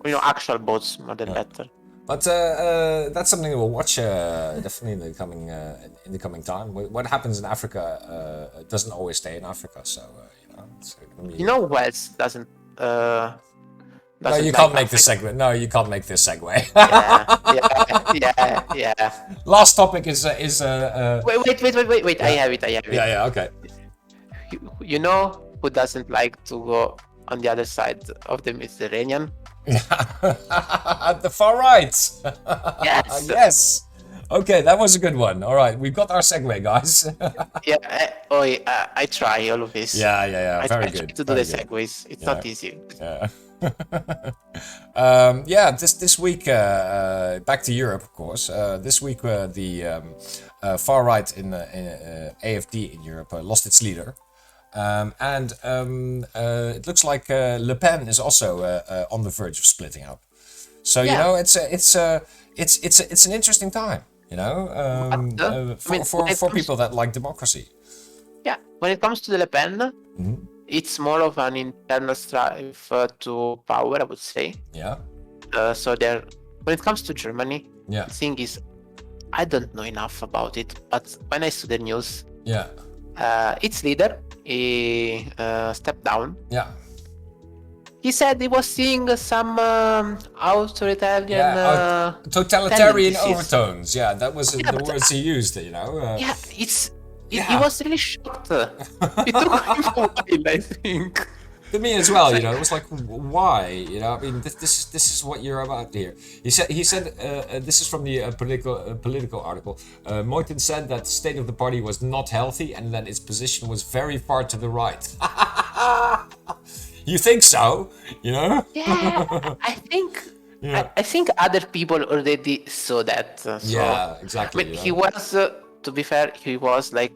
You know, actual boats more than better. But that's something that we'll watch definitely in the coming time. What happens in Africa doesn't always stay in Africa, so you know. It's gonna be... You know who else doesn't? No, you can't make this segue. No, you can't make this segue. Yeah. Last topic is. Wait. I have it. Yeah. Okay. You know who doesn't like to go on the other side of the Mediterranean? The far right. Yes. Yes. Okay, that was a good one. All right, we've got our segue, guys. I try always. Yeah. Very I good. try to do the segues. It's not easy. Yeah. This week, back to Europe, of course. This week, the far right in AFD in Europe lost its leader. And it looks like Le Pen is also on the verge of splitting up. So you know, it's an interesting time. You know, for people that like democracy. Yeah, when it comes to the Le Pen, it's more of an internal strife to power, I would say. Yeah. So when it comes to Germany, the thing is, I don't know enough about it, but when I saw the news, its leader, he stepped down. Yeah. He said he was seeing some authoritarian, totalitarian tendencies. Overtones. Yeah, that was the words he used. You know. He was really shocked. It took him a while, I think. To me as well, you know, it was like, why? You know, I mean, this is what you're about here. He said this is from the political article. Moiten said that the state of the party was not healthy and that its position was very far to the right. You think so? You know? Yeah, I think. Yeah. I think other people already saw that. Yeah, exactly. I mean, he was, to be fair, he was like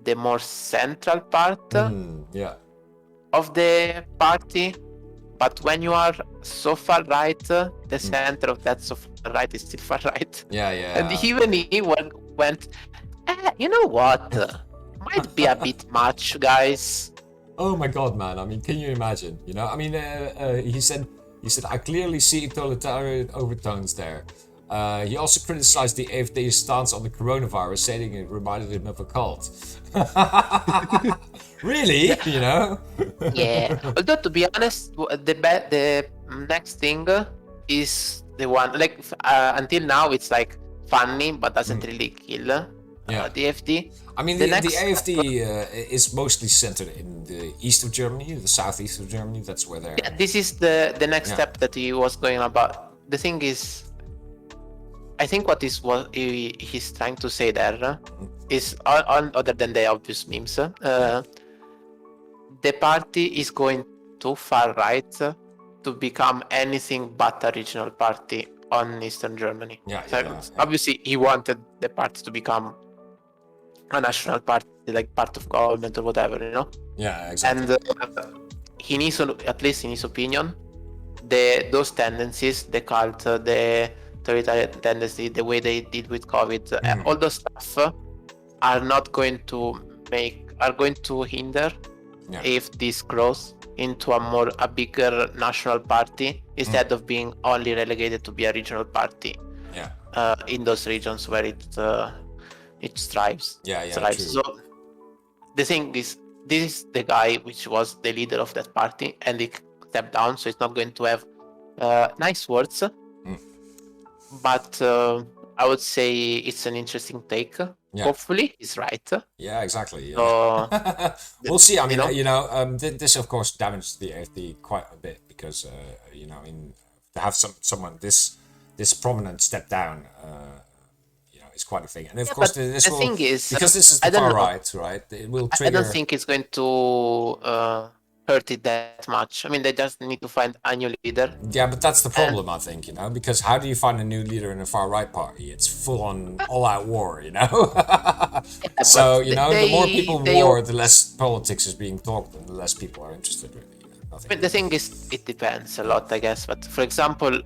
the more central part. Of the party, but when you are so far right, the center of that so far right is still far right. Yeah. And even he went, you know what? Might be a bit much, guys. Oh my God, man! I mean, can you imagine? You know, I mean, he said, I clearly see totalitarian overtones there. He also criticized the AfD's stance on the coronavirus, saying it reminded him of a cult. Really? Yeah. You know? Yeah. Although, to be honest, the next thing is the one, like, until now, it's like funny, but doesn't really kill the AfD. I mean, the AfD is mostly centered in the east of Germany, the southeast of Germany. That's where they're... Yeah, this is the next step that he was going about. The thing is, I think what he's trying to say there is, other than the obvious memes, the party is going too far right to become anything but a regional party on Eastern Germany. Obviously, he wanted the party to become a national party, like part of government or whatever, you know? Yeah, exactly. And he needs, at least in his opinion, those tendencies, the cult, the authoritarian tendency, the way they did with COVID, all those stuff are going to hinder if this grows into a bigger national party instead of being only relegated to be a regional party in those regions where it thrives. True. So the thing is, this is the guy which was the leader of that party, and he stepped down, so it's not going to have nice words. But I would say it's an interesting take. Hopefully, he's right. Yeah, exactly. Yeah. We'll see. I mean, this of course damaged the AfD quite a bit because to have someone this prominent step down, it's quite a thing. And of Yeah, course, but this the will, thing is, because this is I the don't far know. right, right? It will I don't trigger. think it's going to hurt it that much. I mean, they just need to find a new leader. Yeah, but that's the And problem, I think, because how do you find a new leader in a far right party? It's full on all out war, yeah, So, but the more people war, they the less politics is being talked and the less people are interested, really. I I think. mean, the thing is, it depends a lot, I guess. But for example,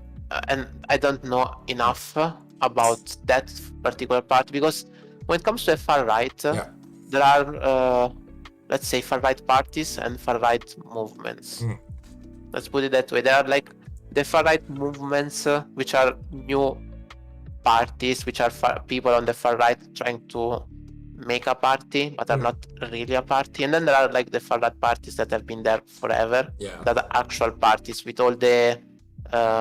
and I don't know enough about that particular part because when it comes to the far right, Yeah. there are, let's say, far right parties and far right movements. Let's put it that way. There are like the far right movements, which are new parties, which are people on the far right trying to make a party but are not really a party, and then there are like the far right parties that have been there forever, Yeah. that are actual parties with all the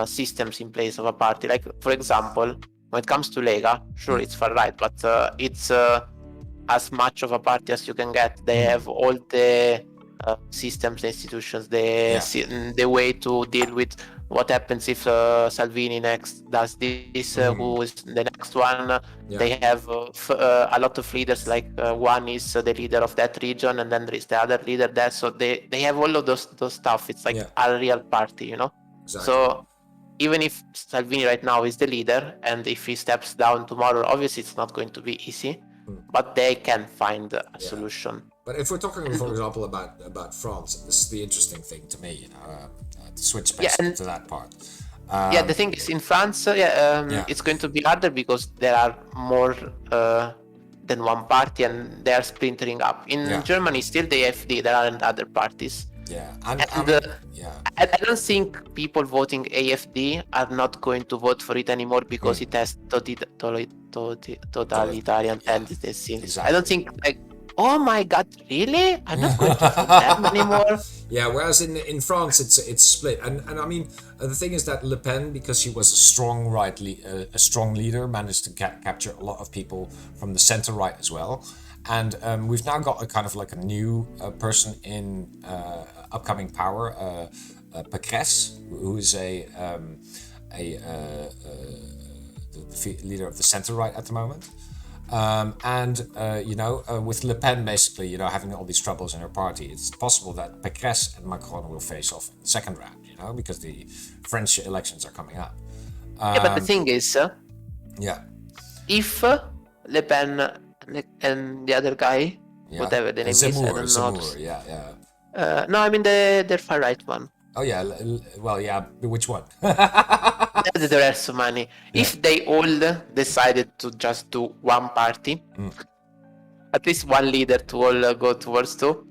systems in place of a party. Like for example, when it comes to Lega, sure, it's far right, but it's as much of a party as you can get. They have all the systems, institutions, the way to deal with what happens if Salvini next does this, who is the next one. They have a lot of leaders, like one is the leader of that region, and then there is the other leader there. So they have all of those stuff. It's like a real party, Exactly. So even if Salvini right now is the leader, and if he steps down tomorrow, obviously it's not going to be easy, but they can find a solution. But if we're talking, for example, about France, this is the interesting thing to me, to switch space to that part. The thing is, in France, it's going to be harder because there are more than one party, and they are splintering up. In Germany, still the AfD, there aren't other parties. Yeah, I don't think people voting AfD are not going to vote for it anymore because it has totalitarian tendencies. Exactly. I don't think like, oh my god, really? I'm not going to vote them anymore. Yeah, whereas in France it's split, and I mean the thing is that Le Pen, because she was a strong a strong leader, managed to capture a lot of people from the center right as well, and we've now got a kind of like a new person in upcoming power, Pécresse, who is the leader of the center right at the moment. With Le Pen basically, having all these troubles in her party, it's possible that Pécresse and Macron will face off in the second round, because the French elections are coming up. But the thing is, if Le Pen and the other guy, whatever the name is, I don't know. Zemmour, no, I mean the far right one. Oh yeah, well yeah, which one? There are so many. If they all decided to just do one party, at least one leader to all go towards to,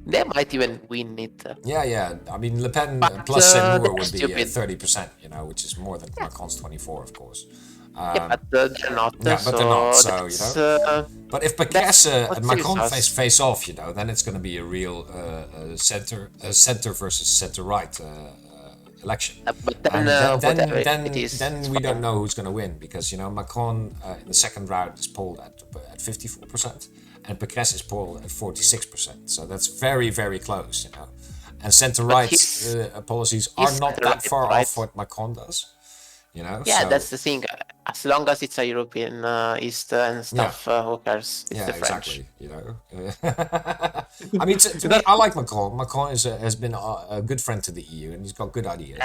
they might even win it. Yeah. I mean, Le Pen plus Zemmour would be 30%, which is more than Macron's 24%, of course. But they're not. Yeah, but they're not. So but if Pécresse and Macron face off, then it's going to be a real center versus center right election. But then, then we don't know who's going to win, because Macron in the second round is polled at 54%, and Pécresse is polled at 46%. So that's very, very close. And center right policies are not that far off what Macron does. That's the thing. As long as it's a European East and stuff, who cares? It's the French. I mean, to me, I like Macron. Macron has been a good friend to the EU, and he's got good ideas.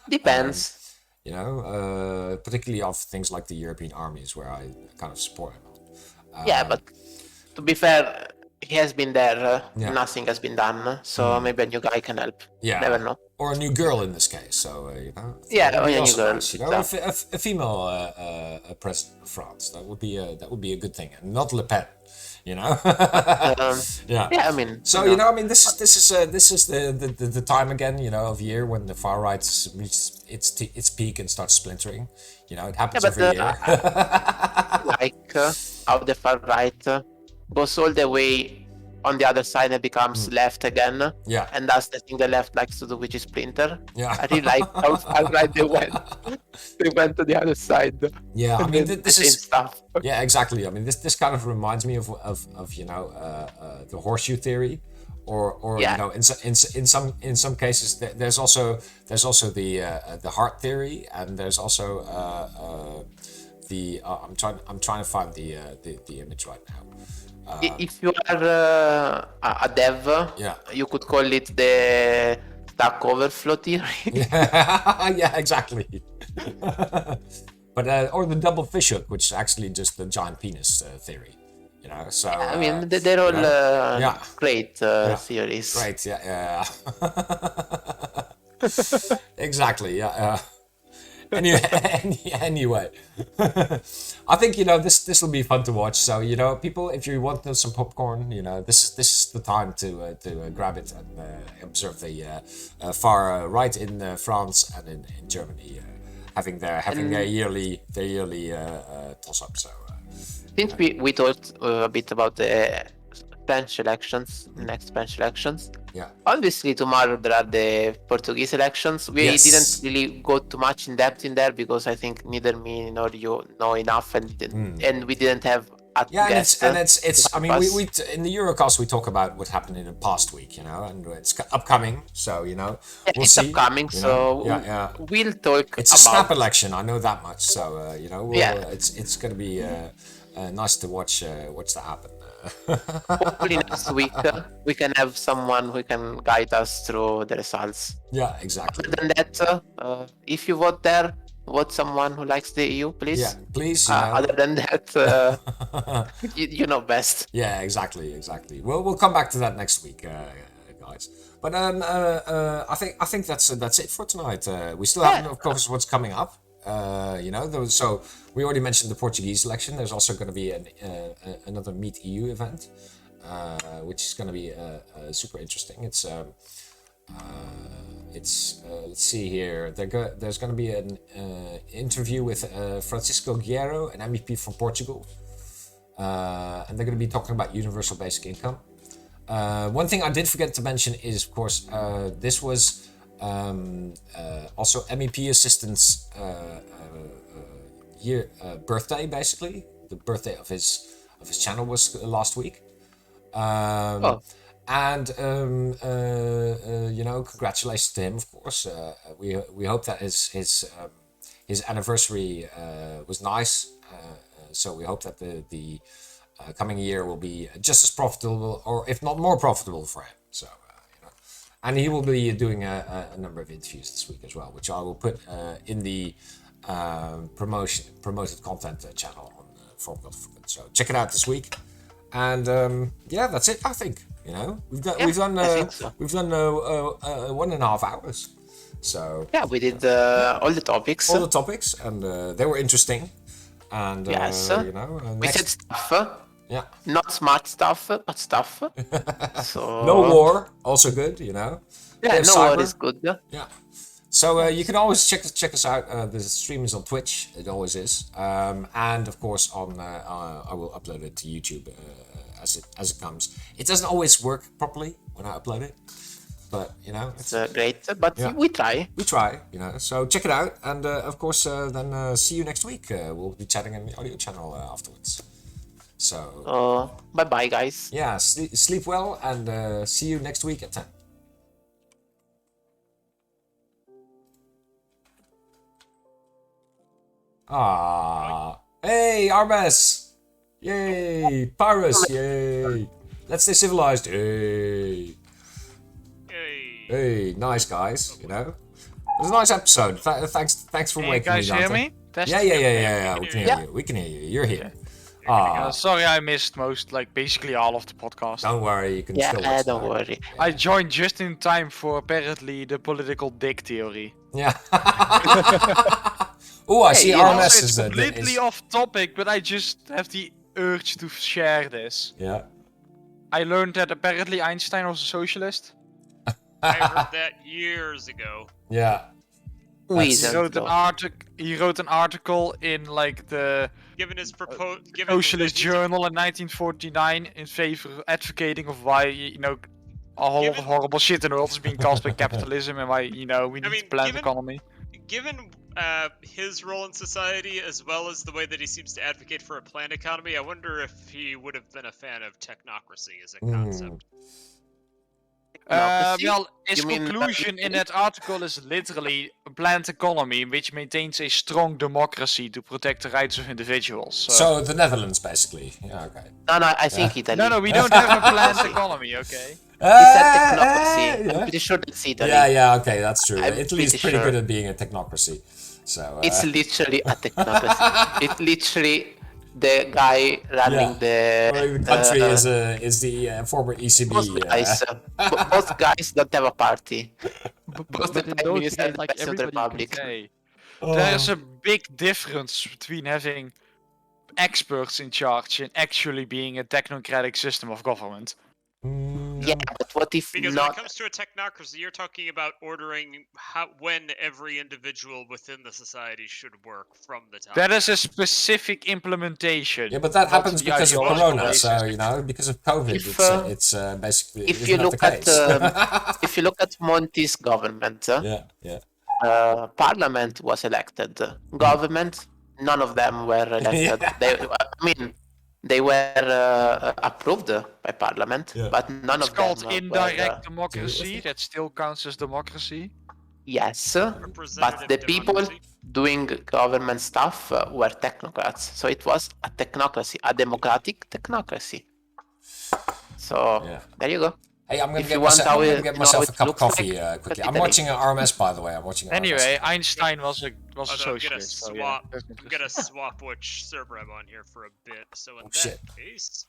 Depends. Particularly of things like the European armies, where I kind of support him. But to be fair, he has been there. Nothing has been done, so maybe a new guy can help. Never know. Or a new girl in this case. So or a new girl. Nice, a female president of France. That would be a good thing, and not Le Pen. I mean. So this is the time again, of year when the far right reaches its peak and starts splintering. It happens every year. Like how the far right goes all the way on the other side and becomes left again. And that's the thing the left likes to do, which is splinter. I really like how far right they went. They went to the other side. Yeah, I mean this is stuff. Yeah, exactly. I mean this kind of reminds me of the horseshoe theory, or in some cases there's also the heart theory, and there's also the I'm trying to find the image right now. If you are a dev, Yeah. you could call it the Stack Overflow theory. Yeah, exactly. But or the double fishhook, which is actually just the giant penis theory. You know, so I mean, they're all great theories. Great, yeah. Exactly, yeah. Anyway, I think this will be fun to watch. So people, if you want some popcorn, this is the time to grab it and observe the far right in France and in Germany having their yearly toss up. So since we talked a bit about the French elections, next French elections. Yeah. Obviously, tomorrow there are the Portuguese elections. We didn't really go too much in depth in there because I think neither me nor you know enough, and we didn't have a guest. And it's. I mean, we in the EUROCAST we talk about what happened in the past week, and it's upcoming. So we'll it's see. Upcoming. So we'll talk. It's a snap election. I know that much. So it's going to be nice to watch that happen. Hopefully next week we can have someone who can guide us through the results. Yeah, exactly. Other than that, if you vote there, vote someone who likes the EU, please. Yeah, please. Other than that, you know best. Yeah, exactly. We'll come back to that next week, guys. But I think that's it for tonight. We still haven't, of course, what's coming up. So we already mentioned the Portuguese election. There's also going to be another Meet EU event, which is going to be super interesting. It's let's see here. There's going to be an interview with Francisco Guerreiro, an MEP from Portugal, and they're going to be talking about universal basic income. One thing I did forget to mention is, of course, this was also MEP assistant's birthday. Basically, the birthday of his channel was last week. And congratulations to him, of course. We hope that his anniversary was nice. So we hope that the coming year will be just as profitable, or if not more profitable for him. So and he will be doing a number of interviews this week as well, which I will put in the promoted content channel on Forum God Forgotten. So check it out this week. And that's it. I think we've done 1.5 hours. So we did all the topics. And they were interesting. And we said stuff. Yeah. Not smart stuff, but stuff. So no war, also good. No war is good. Yeah. So you can always check us out. The stream is on Twitch. It always is. And of course I will upload it to YouTube as it comes. It doesn't always work properly when I upload it, but it's great. But we try. We try. So check it out, and of course then see you next week. We'll be chatting in the audio channel afterwards. So bye bye, guys. Yeah, sleep well, and see you next week at 10. Hey, Armes! Yay! Pyrus! Yay! Let's stay civilized! Yay! Hey, nice guys. It was a nice episode. Thanks for waking me, Dante. Guys, hear me? Yeah. We can hear you. You're here. Sorry, I missed basically all of the podcast. Don't worry, you can still watch. Don't worry. I joined just in time for apparently the political dick theory. Yeah. Oh, I see RMS is completely off topic, but I just have the urge to share this. Yeah. I learned that apparently Einstein was a socialist. I heard that years ago. Yeah. He wrote an article in the Socialist Journal in 1949 in favor advocating of why a whole lot of horrible shit in the world is being caused by capitalism, and why we need a planned economy. Given his role in society, as well as the way that he seems to advocate for a planned economy, I wonder if he would have been a fan of technocracy as a concept. technocracy? Well, his You mean, conclusion in that article is literally a planned economy which maintains a strong democracy to protect the rights of individuals. So the Netherlands, basically. Yeah, okay. No, I think Italy. No, we don't have a planned economy, okay? He said technocracy. Yeah. I'm pretty sure that's Italy. Yeah, okay, that's true. I'm Italy is pretty pretty sure. good at being a technocracy. So It's literally a technocracy. It's literally the guy running the country is the former ECB. Both guys don't have a party. Both the in Prime those Minister and days, the like, President of the everybody Republic. Hey, Oh. there's a big difference between having experts in charge and actually being a technocratic system of government. Yeah, but what if Because when not? it comes to a technocracy, you're talking about ordering when every individual within the society should work from the top. That is a specific implementation. Yeah, but that not happens the because of ideological Corona. basis. So you know, because of COVID, it's basically If isn't you that look the at case? if you look at Monti's government, yeah. Parliament was elected. Government, none of them were elected. Yeah. They were approved by Parliament, but none It's of them called indirect were. democracy. That still counts as democracy. Yes, but Representative the people democracy. doing government stuff were technocrats. So it was a technocracy, a democratic technocracy. So Yeah. there you go. Hey, I'm gonna If get you want myself, I'm how gonna it- get how myself it a cup of looks coffee like, quickly. look I'm at watching RMS, by the way. I'm watching RMS. Anyway, Einstein was a Although I'm gonna socialist. So yeah, swap, that's I'm interesting. gonna swap which server I'm on here for a bit. So in Oh, that shit. case,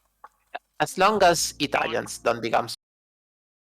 As long as Italians don't become